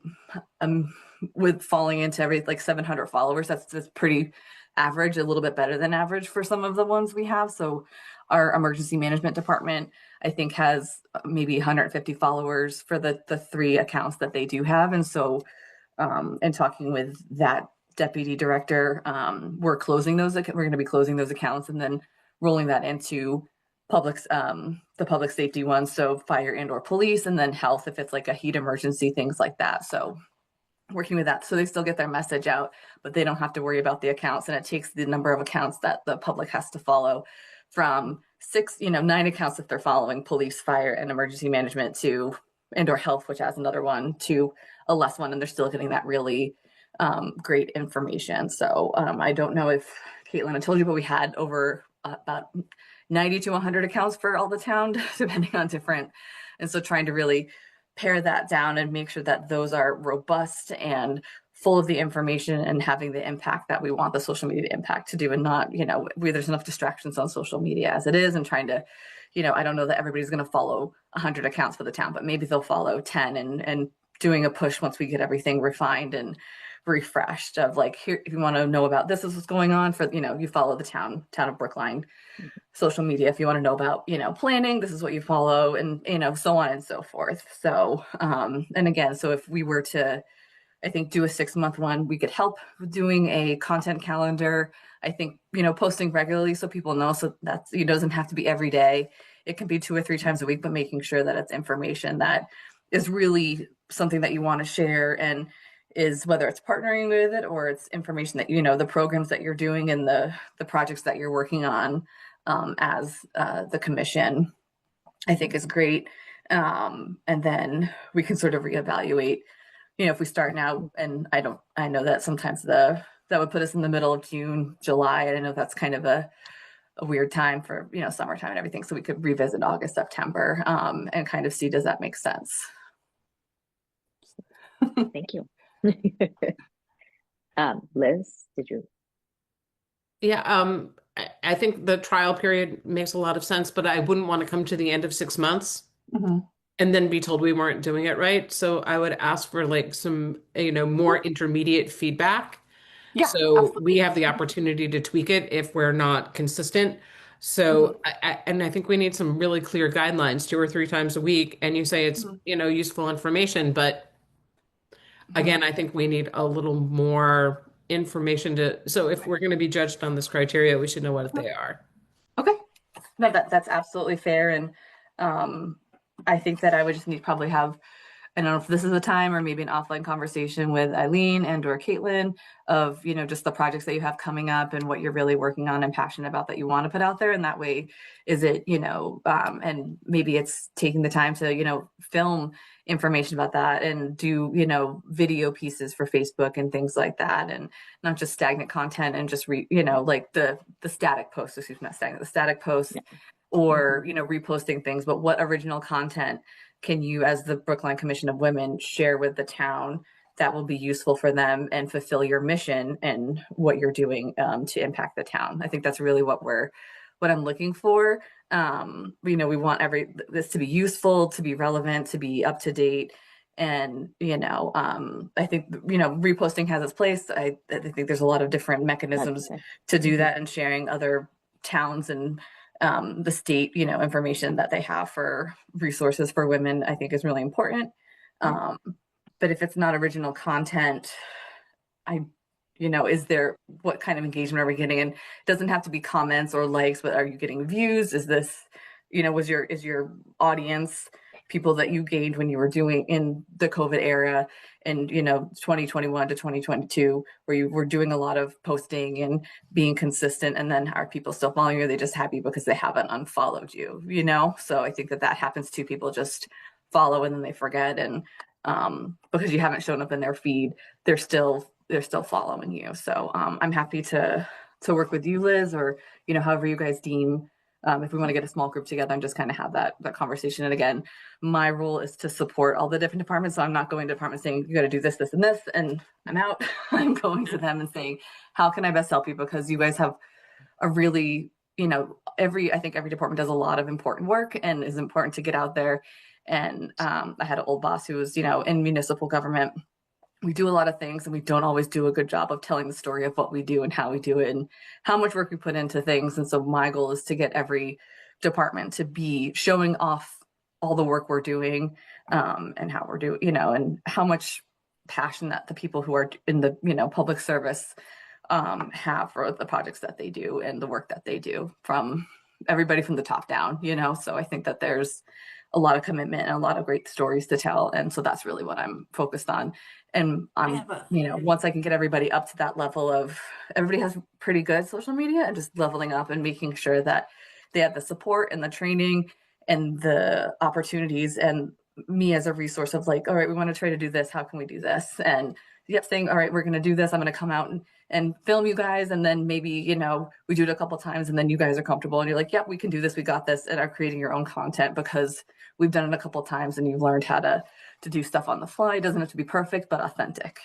with falling into every like 700 followers, that's pretty average, a little bit better than average for some of the ones we have. So our emergency management department, I think, has maybe 150 followers for the 3 accounts that they do have. And so and talking with that deputy director, we're going to be closing those accounts and then rolling that into the public safety ones, so fire and or police, and then health if it's like a heat emergency, things like that. So working with that, so they still get their message out, but they don't have to worry about the accounts, and it takes the number of accounts that the public has to follow from 9 accounts if they're following police, fire, and emergency management to and or health, which adds another one, to a less one, and they're still getting that really great information. So I don't know if Caitlin, I told you, but we had over about 90 to 100 accounts for all the town, depending on different. And so trying to really pare that down and make sure that those are robust and full of the information and having the impact that we want the social media impact to do, and not, there's enough distractions on social media as it is, and trying to, I don't know that everybody's going to follow 100 accounts for the town, but maybe they'll follow 10 and doing a push once we get everything refined and refreshed of like, here, if you want to know about this is what's going on for, you follow the town of Brookline social media. If you want to know about, planning, this is what you follow, and, so on and so forth. So, and again, so if we were to, I think, do a 6-month one, we could help with doing a content calendar. I think, posting regularly so people know, so that's, it doesn't have to be every day. It can be 2 or 3 times a week, but making sure that it's information that is really something that you want to share, and is, whether it's partnering with it or it's information that, the programs that you're doing and the projects that you're working on as the commission, I think is great. And then we can sort of reevaluate, if we start now, and I know that sometimes that would put us in the middle of June, July. And I know that's kind of a weird time for, summertime and everything. So we could revisit August, September, and kind of see, does that make sense? Thank you. Liz, did you? Yeah, I think the trial period makes a lot of sense, but I wouldn't want to come to the end of 6 months and then be told we weren't doing it right. So I would ask for like some, more intermediate feedback. Yeah, so absolutely. We have the opportunity to tweak it if we're not consistent. So, I think we need some really clear guidelines 2 or 3 times a week. And you say it's, useful information, but again, I think we need a little more information so if we're going to be judged on this criteria, we should know what they are. Okay. No, that's absolutely fair. And I think that I would just need to probably have, I don't know if this is the time, or maybe an offline conversation with Eileen and or Caitlin of, just the projects that you have coming up and what you're really working on and passionate about that you want to put out there. And that way, is it, and maybe it's taking the time to, film information about that and do, video pieces for Facebook and things like that, and not just stagnant content and just like the static posts, excuse me, not stagnant, the static posts, or, reposting things, but what original content can you, as the Brookline Commission of Women, share with the town that will be useful for them and fulfill your mission and what you're doing to impact the town? I think that's really what I'm looking for. We want this to be useful, to be relevant, to be up to date. And, I think, reposting has its place. I think there's a lot of different mechanisms to do that, and sharing other towns and the state, information that they have for resources for women, I think is really important. But if it's not original content, what kind of engagement are we getting? And it doesn't have to be comments or likes, but are you getting views? Is this, is your audience people that you gained when you were doing in the COVID era and, 2021 to 2022, where you were doing a lot of posting and being consistent, and then are people still following you? Or are they just happy because they haven't unfollowed you, So I think that happens too. People just follow and then they forget. And because you haven't shown up in their feed, they're still following you. So I'm happy to work with you, Liz, or, however you guys deem, if we want to get a small group together and just kind of have that conversation. And again, my role is to support all the different departments. So I'm not going to departments saying, you got to do this, this, and this, and I'm out. I'm going to them and saying, how can I best help you? Because you guys have a really, I think every department does a lot of important work and is important to get out there And I had an old boss who was, in municipal government. We do a lot of things and we don't always do a good job of telling the story of what we do and how we do it and how much work we put into things. And so my goal is to get every department to be showing off all the work we're doing, and how we're doing, and how much passion that the people who are in the, public service have for the projects that they do and the work that they do, from everybody from the top down, So I think that there's a lot of commitment and a lot of great stories to tell. And so that's really what I'm focused on. And once I can get everybody up to that level of, everybody has pretty good social media, and just leveling up and making sure that they have the support and the training and the opportunities, and me as a resource of like, all right, we want to try to do this. How can we do this? And saying, all right, we're going to do this. I'm going to come out and film you guys. And then maybe, we do it a couple times and then you guys are comfortable and you're like, yep, we can do this. We got this. And are creating your own content because we've done it a couple times and you've learned how to do stuff on the fly. It doesn't have to be perfect, but authentic.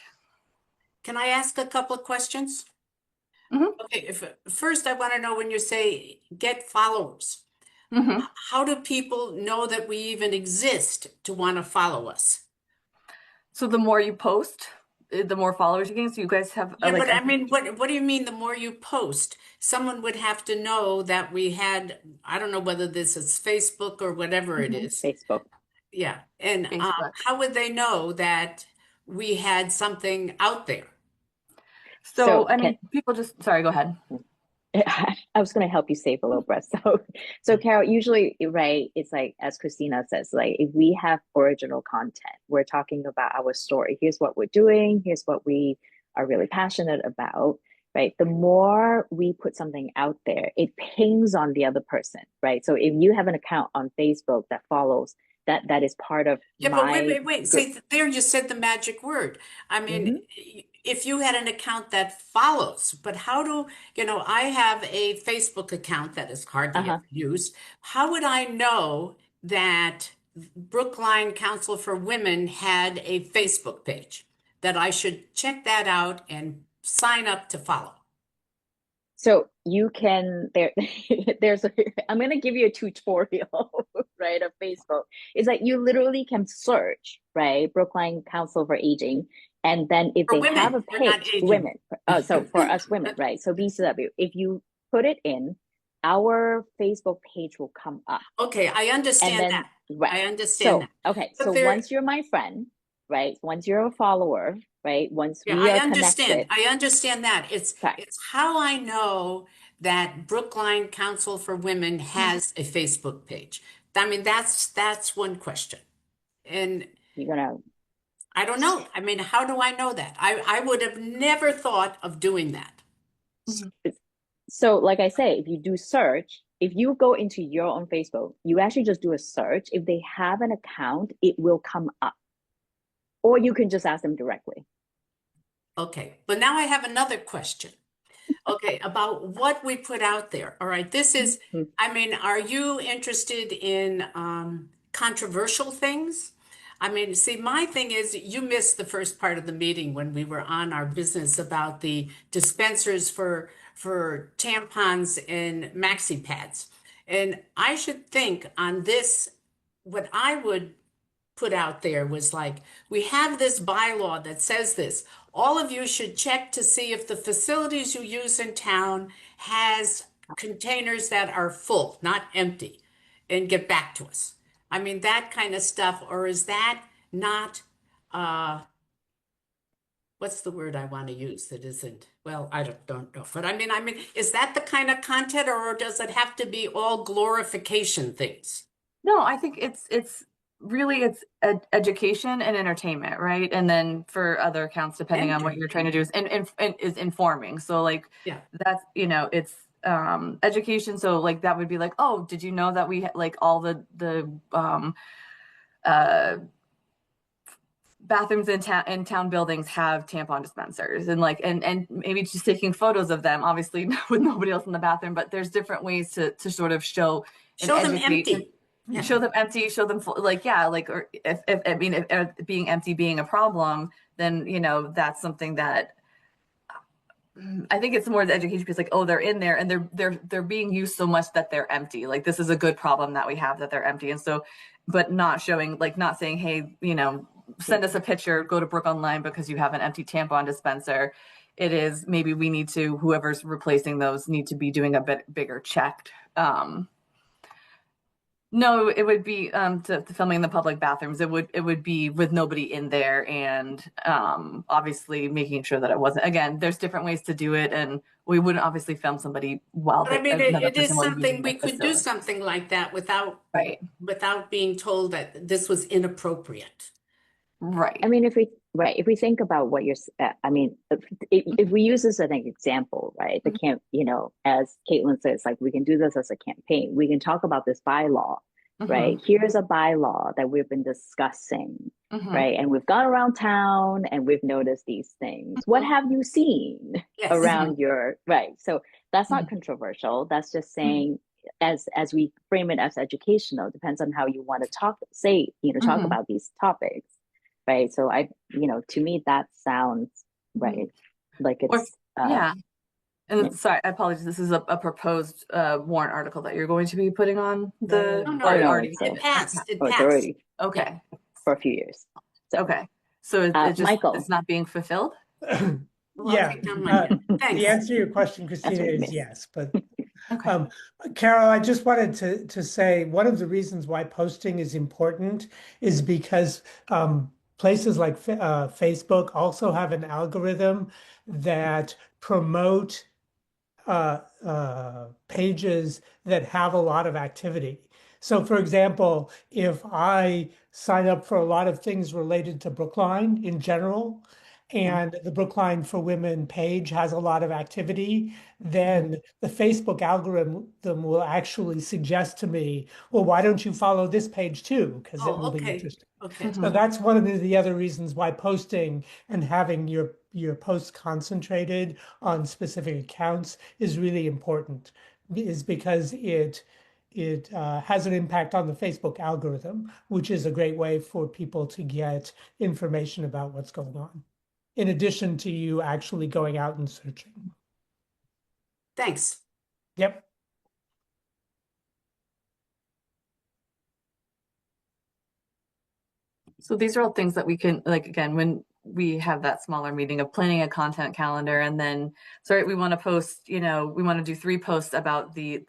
Can I ask a couple of questions? Mm-hmm. Okay, first I want to know, when you say get followers, Mm-hmm. how do people know that we even exist to want to follow us? So the more you post, the more followers you gain. So you guys have But I mean, what do you mean the more you post? Someone would have to know that we had, I don't know whether this is Facebook or whatever it is. Facebook. Yeah. And Facebook. how would they know that we had something out there? So I mean, people just, sorry, go ahead. I was going to help you save a little breath. So Carol, usually, right, it's like, as Christina says, like, if we have original content, we're talking about our story. Here's what we're doing. Here's what we are really passionate about, right? The more we put something out there, it pings on the other person, right? So if you have an account on Facebook that follows, that is part of but wait. See, there you said the magic word. I mean, if you had an account that follows, but how do, I have a Facebook account that is hardly ever used. How would I know that Brookline Council for Women had a Facebook page, that I should check that out and sign up to follow? So you can, I'm going to give you a tutorial, right, of Facebook. It's like you literally can search, right, Brookline Council for Aging. And then if they have a page, women, so for us women, right? So BCW, if you put it in, our Facebook page will come up. Okay, I understand that. Right. I understand that. Okay, so once you're my friend, right, once you're a follower, right, once we are connected. I understand that. It's how I know that Brookline Council for Women has a Facebook page. I mean, that's one question. And I don't know. I mean, how do I know that? I would have never thought of doing that. So like I say, if you do search, if you go into your own Facebook, you actually just do a search. If they have an account, it will come up. Or you can just ask them directly. Okay, but now I have another question. Okay, about what we put out there. All right, this is, I mean, are you interested in controversial things? I mean, see, my thing is, you missed the first part of the meeting when we were on our business about the dispensers for tampons and maxi pads. And I should think on this, what I would put out there was like, we have this bylaw that says this. All of you should check to see if the facilities you use in town has containers that are full, not empty, and get back to us. I mean, that kind of stuff. Or is that not, what's the word I want to use that isn't, well, I don't know. But I mean, is that the kind of content, or does it have to be all glorification things? No, I think it's really education and entertainment, right? And then for other accounts, depending on what you're trying to do, is informing. So like, that's, it's education. So like that would be like, oh, did you know that we like all the bathrooms in town buildings have tampon dispensers, and like and maybe just taking photos of them, obviously with nobody else in the bathroom, but there's different ways to sort of show them empty. Show them empty, show them full, like, or if being empty being a problem, then, that's something that I think it's more the education piece, like, oh, they're in there and they're being used so much that they're empty. Like, this is a good problem that we have, that they're empty. And so, but not showing, like, not saying, hey, send us a picture, go to Brook Online because you have an empty tampon dispenser. It is, maybe we need to, whoever's replacing those need to be doing a bit bigger check. No, it would be to filming in the public bathrooms. It would be with nobody in there, and obviously making sure that it wasn't. Again, there's different ways to do it, and we wouldn't obviously film somebody while But I mean, another it person is was something using we the could do facility. something like that without Right, being told that this was inappropriate. right. I mean, if we think about what I mean, if we use this as an example, right? The camp, as Caitlin says, like, we can do this as a campaign. We can talk about this bylaw, right? Here's a bylaw that we've been discussing, right? And we've gone around town and we've noticed these things. What have you seen Yes. around your, right? So that's not controversial. That's just saying, as we frame it as educational, depends on how you want to talk about these topics. Right. So to me, that sounds right. Like it's, yeah. And sorry, I apologize. This is a proposed warrant article that you're going to be putting on the, No, or no, already it passed. It it's passed. already okay. for a few years. So, Okay. So it just, Michael. it's not being fulfilled? Well, I'll take down my pen. Thanks. The answer to your question, Christina, what I is meant. yes. But Okay. Carol, I just wanted to say one of the reasons why posting is important is because places like Facebook also have an algorithm that promote pages that have a lot of activity. So, for example, if I sign up for a lot of things related to Brookline in general, and the Brookline for Women page has a lot of activity, then the Facebook algorithm will actually suggest to me, well, why don't you follow this page too? Because it Oh, will be okay. interesting. Okay. So that's one of the other reasons why posting and having your posts concentrated on specific accounts is really important, is because it has an impact on the Facebook algorithm, which is a great way for people to get information about what's going on, in addition to you actually going out and searching. Thanks. Yep. So these are all things that we can, like, again, when we have that smaller meeting of planning a content calendar, and then, sorry, we want to post, we want to do 3 posts about the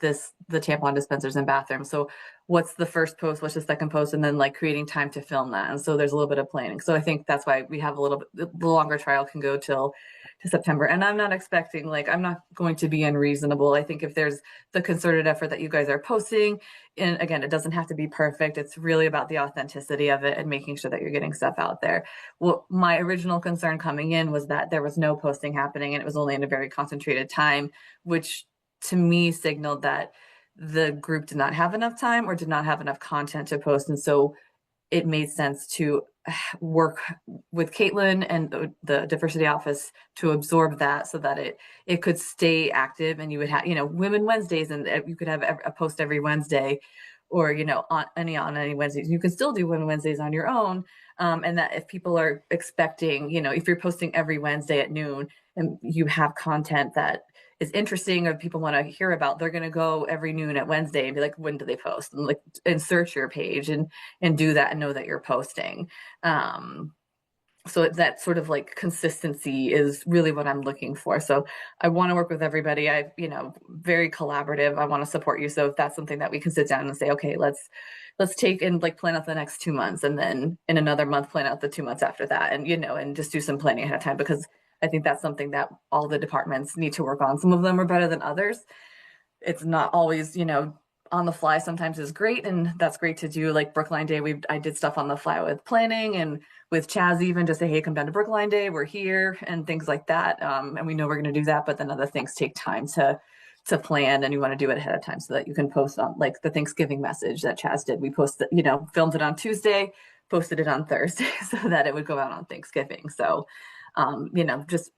tampon dispensers and bathrooms. So what's the first post? What's the second post? And then, like, creating time to film that. And so there's a little bit of planning. So I think that's why we have a little bit, the longer trial can go till to September. And I'm not expecting, like, I'm not going to be unreasonable. I think if there's the concerted effort that you guys are posting, and again, it doesn't have to be perfect. It's really about the authenticity of it and making sure that you're getting stuff out there. Well, my original concern coming in was that there was no posting happening and it was only in a very concentrated time, which to me signaled that the group did not have enough time or did not have enough content to post. And so it made sense to work with Caitlin and the diversity office to absorb that so that it could stay active, and you would have, Women Wednesdays, and you could have a post every Wednesday, or, on any Wednesdays. You can still do Women Wednesdays on your own. And that if people are expecting, if you're posting every Wednesday at noon and you have content that is interesting or people want to hear about, they're going to go every noon at Wednesday and be like, when do they post? And search your page and do that and know that you're posting. So that sort of like consistency is really what I'm looking for. So I want to work with everybody. Very collaborative. I want to support you. So if that's something that we can sit down and say, okay, let's take and like plan out the next 2 months, and then in another month, plan out the 2 months after that. And, and just do some planning ahead of time, because I think that's something that all the departments need to work on. Some of them are better than others. It's not always, on the fly sometimes is great. And that's great to do. Like Brookline Day, I did stuff on the fly with planning and with Chaz, even just say, hey, come down to Brookline Day, we're here, and things like that. And we know we're going to do that, but then other things take time to plan, and you want to do it ahead of time so that you can post on, like, the Thanksgiving message that Chaz did. We posted, filmed it on Tuesday, posted it on Thursday so that it would go out on Thanksgiving. So, just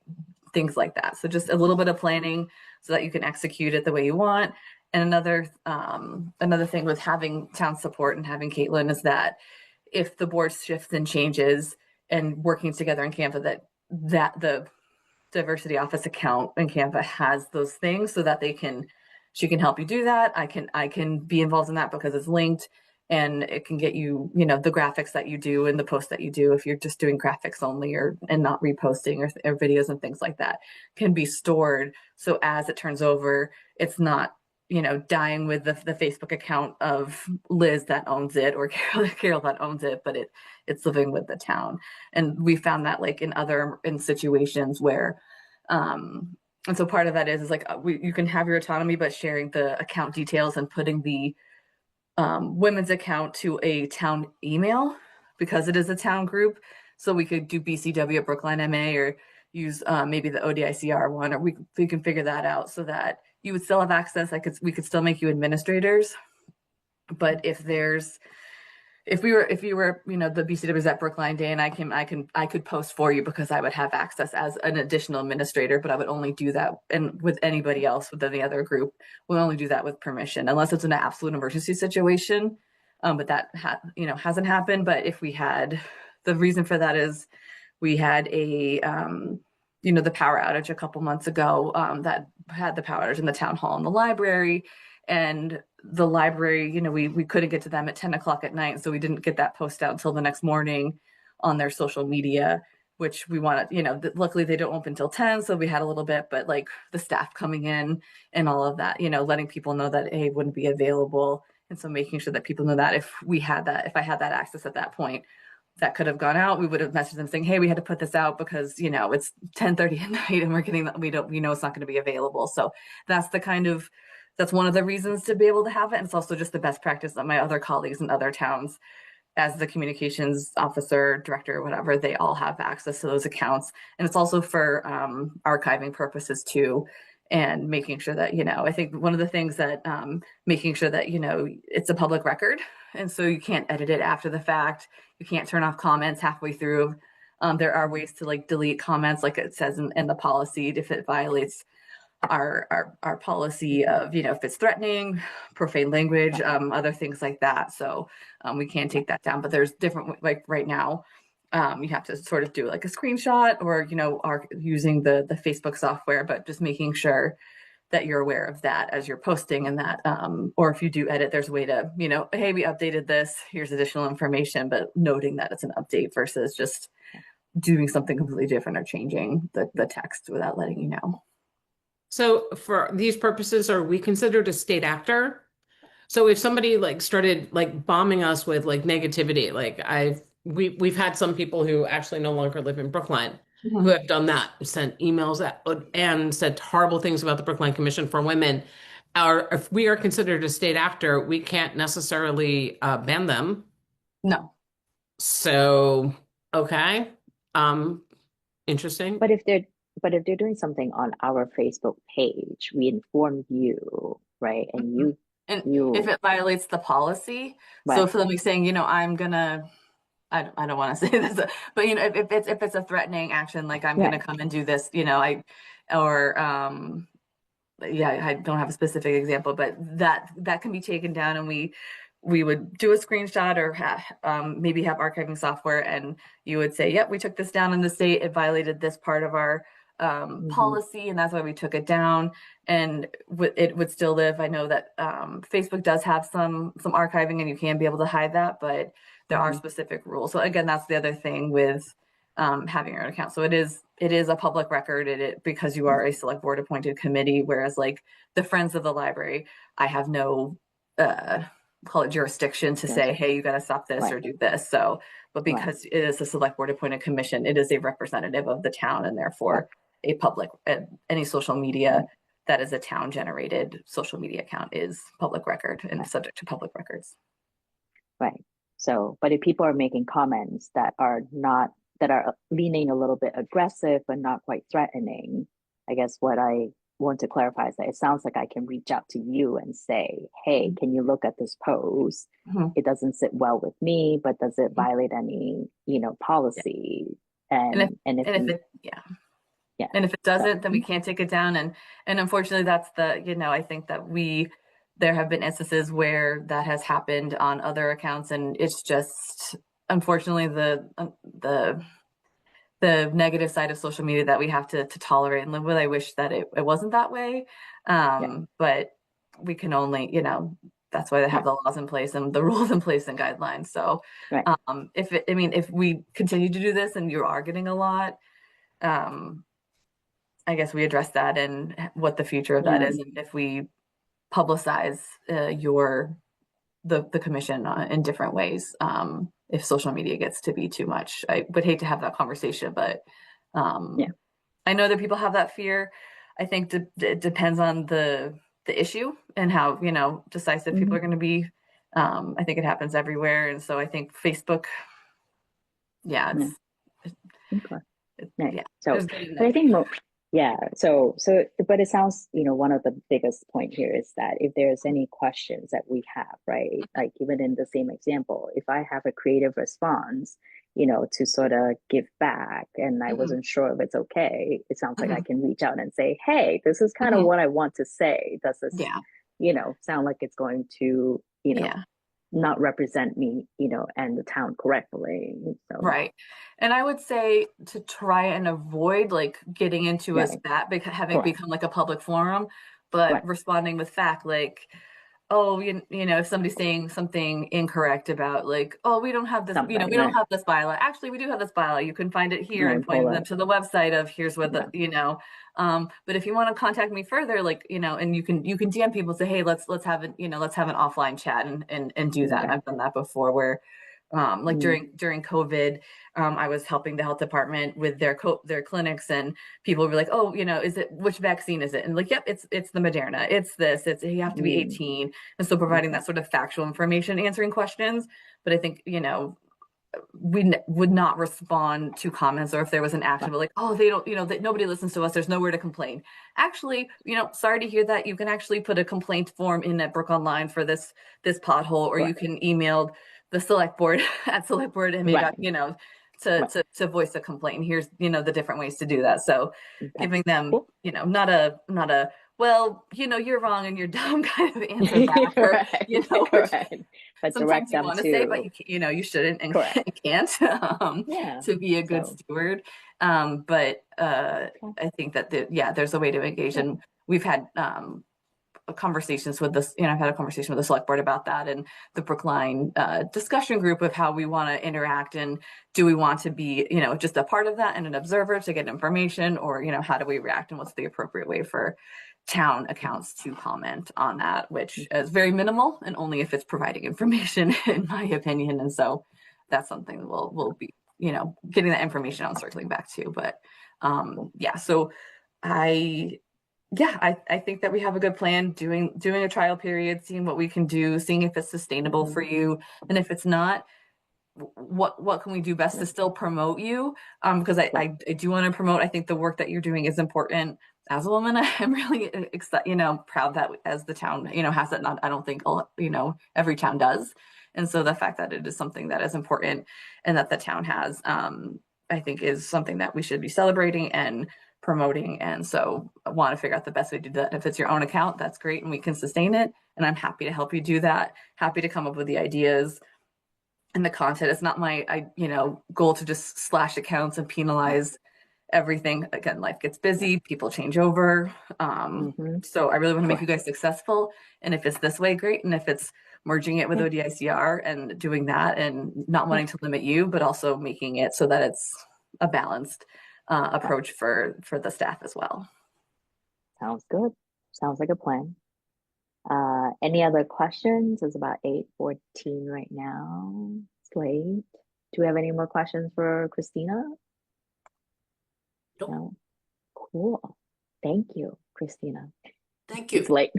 things like that. So just a little bit of planning so that you can execute it the way you want. And another thing with having town support and having Caitlin is that if the board shifts and changes, and working together in Canva, that the diversity office account in Canva has those things so that she can help you do that. I can be involved in that because it's linked, and it can get you, the graphics that you do and the posts that you do, if you're just doing graphics only and not reposting or videos and things like that, can be stored. So as it turns over, it's not, dying with the Facebook account of Liz that owns it, or Carol that owns it, but it's living with the town. And we found that like in situations where, and so part of that is like you can have your autonomy, but sharing the account details and putting the women's account to a town email, because it is a town group. So we could do BCW at Brookline MA, or use maybe the ODICR one, or we can figure that out so that you would still have access. We could still make you administrators. But if you were, the BCWs at Brookline Day, and I could post for you because I would have access as an additional administrator, but I would only do that, and with anybody else, with any other group, we'll only do that with permission, unless it's an absolute emergency situation. But that hasn't happened. But if we had, the reason for that is we had the power outage a couple months ago, that had the power outage in the town hall and the library. And the library, we couldn't get to them at 10 o'clock at night. So we didn't get that post out until the next morning on their social media, which we wanted, luckily they don't open until 10. So we had a little bit, but like the staff coming in and all of that, letting people know that it wouldn't be available. And so making sure that people know that if I had that access at that point, that could have gone out, we would have messaged them saying, hey, we had to put this out because, it's 10:30 at night and we're getting that, we know it's not going to be available. So that's one of the reasons to be able to have it. And it's also just the best practice that my other colleagues in other towns, as the communications officer, director, whatever, they all have access to those accounts. And it's also for archiving purposes too, and making sure that, I think one of the things that making sure that, it's a public record. And so you can't edit it after the fact. You can't turn off comments halfway through. There are ways to like delete comments, like it says in the policy, if it violates our policy of, if it's threatening, profane language, other things like that. So we can take that down, but there's different, like right now, you have to sort of do like a screenshot, or, are using the Facebook software, but just making sure that you're aware of that as you're posting, and that, or if you do edit, there's a way to, hey, we updated this, here's additional information, but noting that it's an update versus just doing something completely different or changing the text without letting you know. So for these purposes, are we considered a state actor? So if somebody like started like bombing us with like negativity, like we've had some people who actually no longer live in Brookline who have done that, sent emails and said horrible things about the Brookline Commission for Women. If we are considered a state actor, we can't necessarily ban them. No. So, okay. Interesting. But if they're doing something on our Facebook page, we inform you, right? And if it violates the policy, right. So if somebody's saying, I'm gonna, I don't want to say this, but if it's a threatening action, like I'm gonna come and do this, I don't have a specific example, but that can be taken down, and we would do a screenshot, or maybe have archiving software, and you would say, yep, we took this down in the state, it violated this part of our policy, and that's why we took it down, and it would still live. I know that Facebook does have some archiving, and you can be able to hide that, but there are specific rules. So again, that's the other thing with having your own account. So it is a public record, because you are a select board appointed committee, whereas like the Friends of the Library, I have no call it jurisdiction to say, hey, you got to stop this or do this. So, but because it is a select board appointed commission, it is a representative of the town, and therefore a public, any social media that is a town generated social media account is public record and subject to public records. Right. So, but if people are making comments that are leaning a little bit aggressive but not quite threatening, I guess what I want to clarify is that it sounds like I can reach out to you and say, hey, can you look at this post? It doesn't sit well with me, but does it violate any, policy? And if it doesn't, then we can't take it down. And unfortunately, that's I think that there have been instances where that has happened on other accounts, and it's just, unfortunately, the the negative side of social media that we have to tolerate and live with. I wish that it wasn't that way. But we can only, that's why they have the laws in place and the rules in place and guidelines. So if we continue to do this and you are getting a lot, I guess we address that and what the future of that is, and if we publicize the commission in different ways. If social media gets to be too much, I would hate to have that conversation, but I know that people have that fear. I think it depends on the issue and how decisive people are going to be. I think it happens everywhere, and so I think Facebook. So, but I think but it sounds, one of the biggest point here is that if there's any questions that we have, right? Like even in the same example, if I have a creative response, to sort of give back and I wasn't sure if it's okay, it sounds like I can reach out and say, hey, this is kind of what I want to say. Does this, sound like it's going to, not represent me, and the town correctly. So. Right. And I would say to try and avoid like getting into a spat, having become like a public forum, but responding with fact, like, oh, if somebody's saying something incorrect about like, oh, we don't have this, we don't have this bylaw. Actually, we do have this bylaw. You can find it here and point them to the website of here's what but if you want to contact me further, like, and you can DM people and say, hey, let's have an offline chat and do that. I've done that before where during COVID, I was helping the health department with their clinics, and people were like, oh, which vaccine is it? And like, yep, it's the Moderna. It's this. You have to be 18, and so providing that sort of factual information, answering questions. But I think we would not respond to comments, or if there was an action, like, oh, they don't, nobody listens to us. There's nowhere to complain. Actually, sorry to hear that. You can actually put a complaint form in at Brook Online for this pothole, or you can email the select board at selectboard.ma, to voice a complaint. Here's, the different ways to do that. So giving them, not a, well, you're wrong and you're dumb kind of answer back, or, but sometimes you want to say, but you shouldn't and can't, to be a good steward. But I think that there's a way to engage, and we've had conversations with this, I've had a conversation with the select board about that, and the Brookline discussion group of how we want to interact, and do we want to be, just a part of that and an observer to get information, or, how do we react, and what's the appropriate way for town accounts to comment on that, which is very minimal and only if it's providing information, in my opinion. And so that's something that we'll be, getting that information out, circling back to. But so I think that we have a good plan, doing a trial period, seeing what we can do, seeing if it's sustainable for you. And if it's not, what can we do best to still promote you? Because I do want to promote. I think the work that you're doing is important. As a woman, I'm really excited, proud that as the town, has it. Not, I don't think, every town does. And so the fact that it is something that is important and that the town has, I think is something that we should be celebrating and promoting. And so I want to figure out the best way to do that. If it's your own account, that's great, and we can sustain it. And I'm happy to help you do that. Happy to come up with the ideas and the content. It's not my, goal to just slash accounts and penalize everything. Again, life gets busy, people change over. So I really want to make you guys successful. And if it's this way, great. And if it's merging it with ODICR and doing that, and not wanting to limit you, but also making it so that it's a balanced approach for the staff as well. Sounds good. Sounds like a plan. Any other questions? It's about 8:14 right now. It's late. Do we have any more questions for Christina? Nope. No. Cool. Thank you, Christina. Thank you. It's late.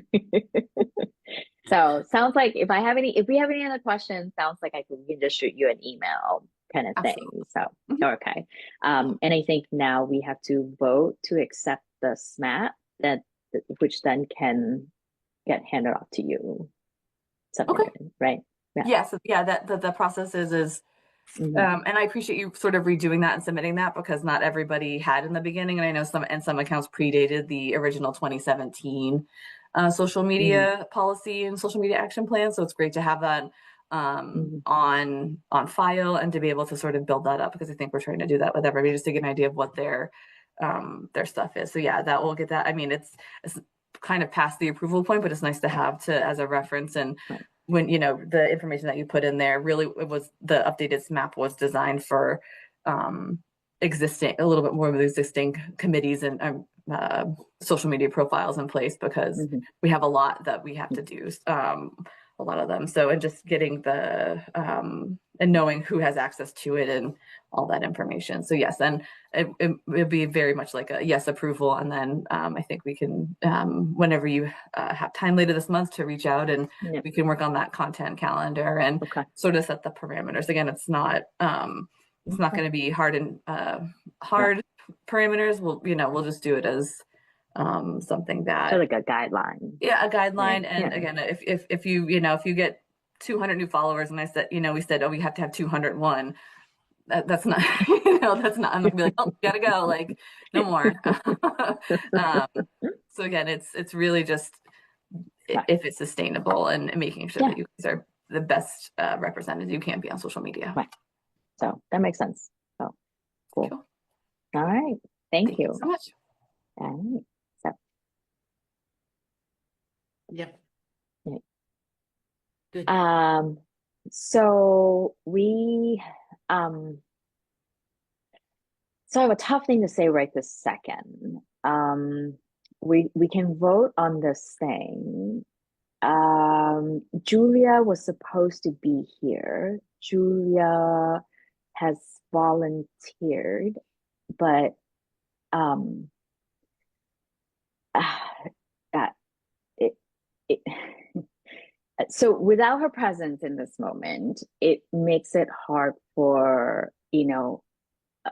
So sounds like if we have any other questions, sounds like we can just shoot you an email kind of thing. So okay. And I think now we have to vote to accept the SMAP which then can get handed off to you. Right? Yes. The process is and I appreciate you sort of redoing that and submitting that, because not everybody had in the beginning, and I know some accounts predated the original 2017 social media policy and social media action plan. So it's great to have that. on file, and to be able to sort of build that up, because I think we're trying to do that with everybody, just to get an idea of what their stuff is. So yeah, that will get that. I mean, it's kind of past the approval point, but it's nice to have as a reference. And when, the information that you put in there, really, it was the updated map was designed for existing, a little bit more of the existing committees and social media profiles in place, because we have a lot that we have to do, a lot of them. So, and just getting the and knowing who has access to it and all that information. So yes, and it'd be very much like a yes approval. And then I think we can, whenever you have time later this month, to reach out, and we can work on that content calendar and sort of set the parameters. Again, it's not going to be hard and parameters. We'll just do it as something that, so like a guideline. Yeah, a guideline. And again, if you get 200 new followers, and I said, we said, oh, we have to have 201. That's not, that's not, I'm gonna be like, oh, gotta go, like, no more. So again, it's really just if it's sustainable, and making sure that you guys are the best represented you can be on social media. Right. So that makes sense. So cool. All right. Thank you so much. All right. So. Yep. Right. Good. So we so I have a tough thing to say right this second. We can vote on this thing. Julia was supposed to be here. Julia has volunteered, but it so without her presence in this moment, it makes it hard for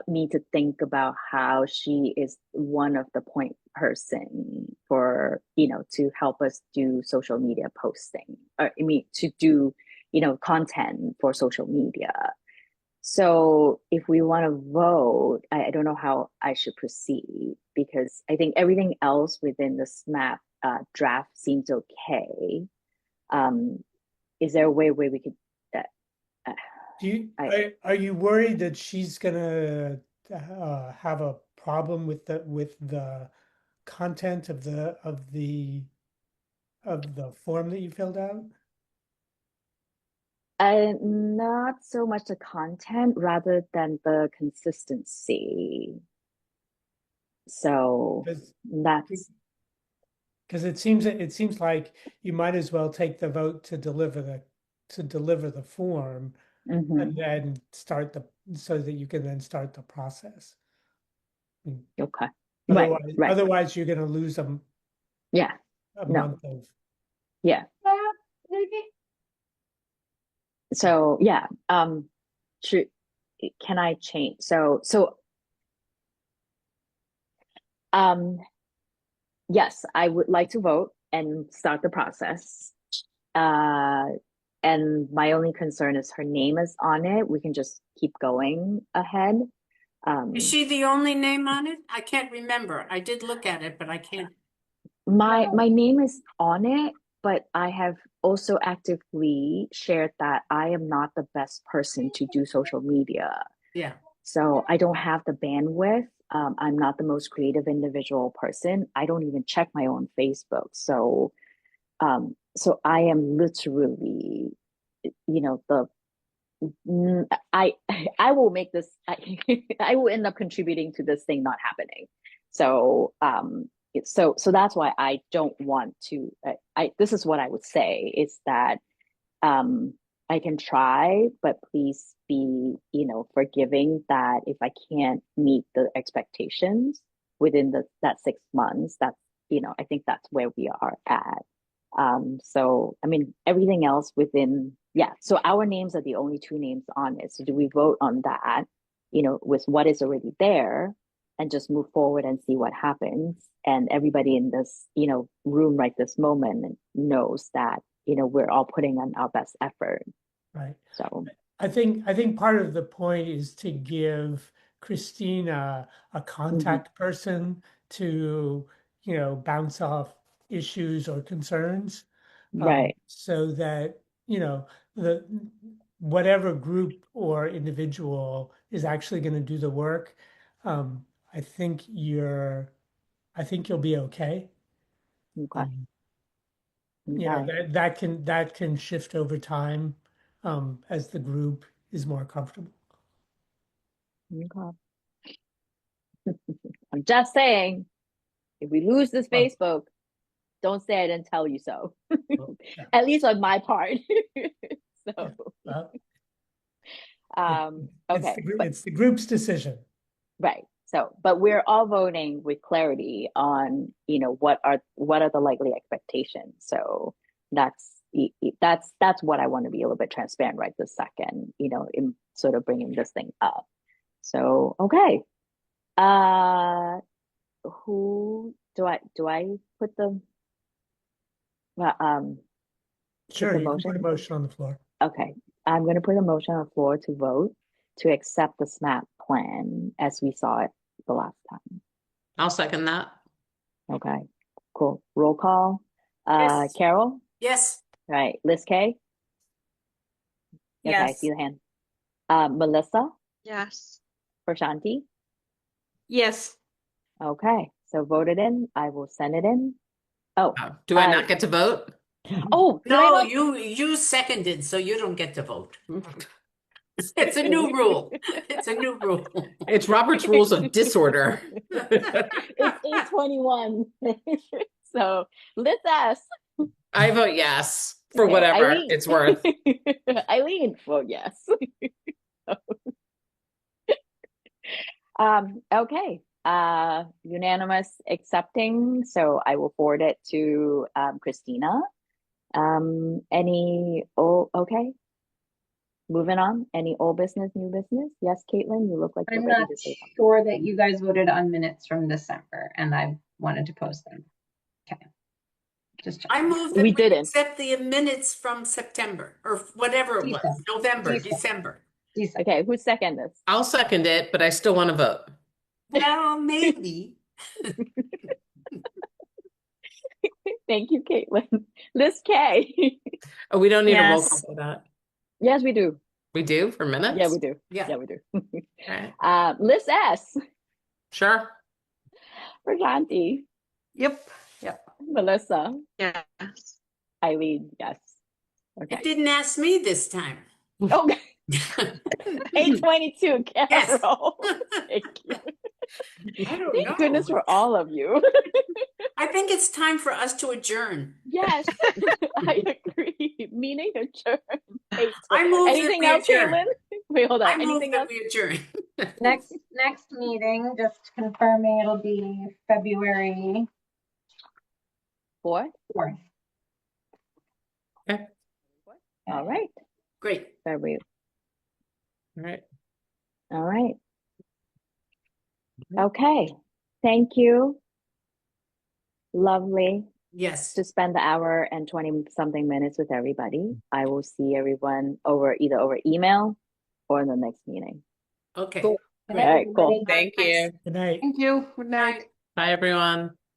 me to think about how she is one of the point person for to help us do social media posting, or I mean to do content for social media. So if we want to vote, I don't know how I should proceed, because I think everything else within the SMAP draft seems okay. Is there a way where we could are you worried that she's gonna have a problem with the content of the form that you filled out? Not so much the content, rather than the consistency. So that's because it seems like you might as well take the vote to deliver the form, and then so that you can then start the process. Okay. Otherwise you're going to lose a month of. Yeah. So yeah, can I change? Yes, I would like to vote and start the process. And my only concern is her name is on it. We can just keep going ahead. Is she the only name on it? I can't remember. I did look at it, but I can't. My name is on it, but I have also actively shared that I am not the best person to do social media. Yeah. So I don't have the bandwidth. I'm not the most creative individual person. I don't even check my own Facebook. So I am literally, I will make this, I will end up contributing to this thing not happening. So so that's why I don't want to, this is what I would say, is that I can try, but please be, forgiving that if I can't meet the expectations within that 6 months, that's, I think that's where we are at. So, I mean, everything else within, so our names are the only 2 names on it. So do we vote on that, with what is already there, and just move forward and see what happens? And everybody in this, room right this moment knows that, we're all putting on our best effort. Right. So I think part of the point is to give Christina a contact person to, bounce off issues or concerns. Right. So that you know, the whatever group or individual is actually going to do the work, um, I think I think you'll be okay. Okay. You know, Okay. that can shift over time, as the group is more comfortable. Okay. I'm just saying, if we lose this Well, Facebook, don't say I didn't tell you so. well, yeah, At least on my part. yeah. So, Well, okay, but it's the group's decision. right. So, but we're all voting with clarity on, what are the likely expectations. So that's what I want to be a little bit transparent right this second, in sort of bringing this thing up. So, okay. Who do I put the Sure, you can put a motion? motion on the floor. Okay, I'm going to put a motion on the floor to vote to accept the SMAP plan as we saw it the last time. I'll second that. Okay, cool. Roll call. Yes. Carol? Yes. Right. Liz K? Okay, I see Yes. the hand. Melissa? Yes. Prashanti? Yes. Okay, so voted in. I will send it in. Oh, Oh, do I not get to vote? did I No, not? you seconded, so you don't get to vote. It's a new rule. It's a new rule. It's Robert's Rules of Disorder. It's 8:21. So Liz S. I vote yes for Okay, whatever Eileen. it's worth. Eileen, vote yes. Okay. Unanimous accepting. So I will forward it to Christina. Okay. Moving on. Any old business, new business? Yes, Caitlin, you look like you're I'm ready not to say something. sure that you guys voted on minutes from December, and I wanted to post them. Okay. Just I checking. moved that We we didn't. accept the minutes from September or whatever it was, December. November, December. December. December. Okay, who seconded this? I'll second it, but I still want to vote. Well, maybe. Thank you, Caitlin. Liz K. Oh, we don't need a roll call Yes. for that. Yes, we do. We do for minutes? Yeah, we do. Yeah. Yeah, we do. Right. Liz S. Sure. Prashanti. Yep. Yep. Melissa. Yes. Eileen. Yes. Okay. It didn't ask me this time. Okay. 8:22, Yes. Carol. Thank you. I don't Thank know. goodness for all of you. I think it's time for us to adjourn. Yes, I agree. Meeting adjourned. I move that Anything we else, adjourn. Caitlin? Wait, hold I on. move Anything that else? we adjourn. Next meeting, just confirming it'll be February 4th? 4th. Okay. All right. Great. February. All right. All right. Okay. Thank you. Lovely Yes. to spend the hour and 20 something minutes with everybody. I will see everyone either over email or in the next meeting. Okay. Cool. Good All night, right, cool. everybody. Thank you. Good night. Thank you. Good night. Night. Bye, everyone.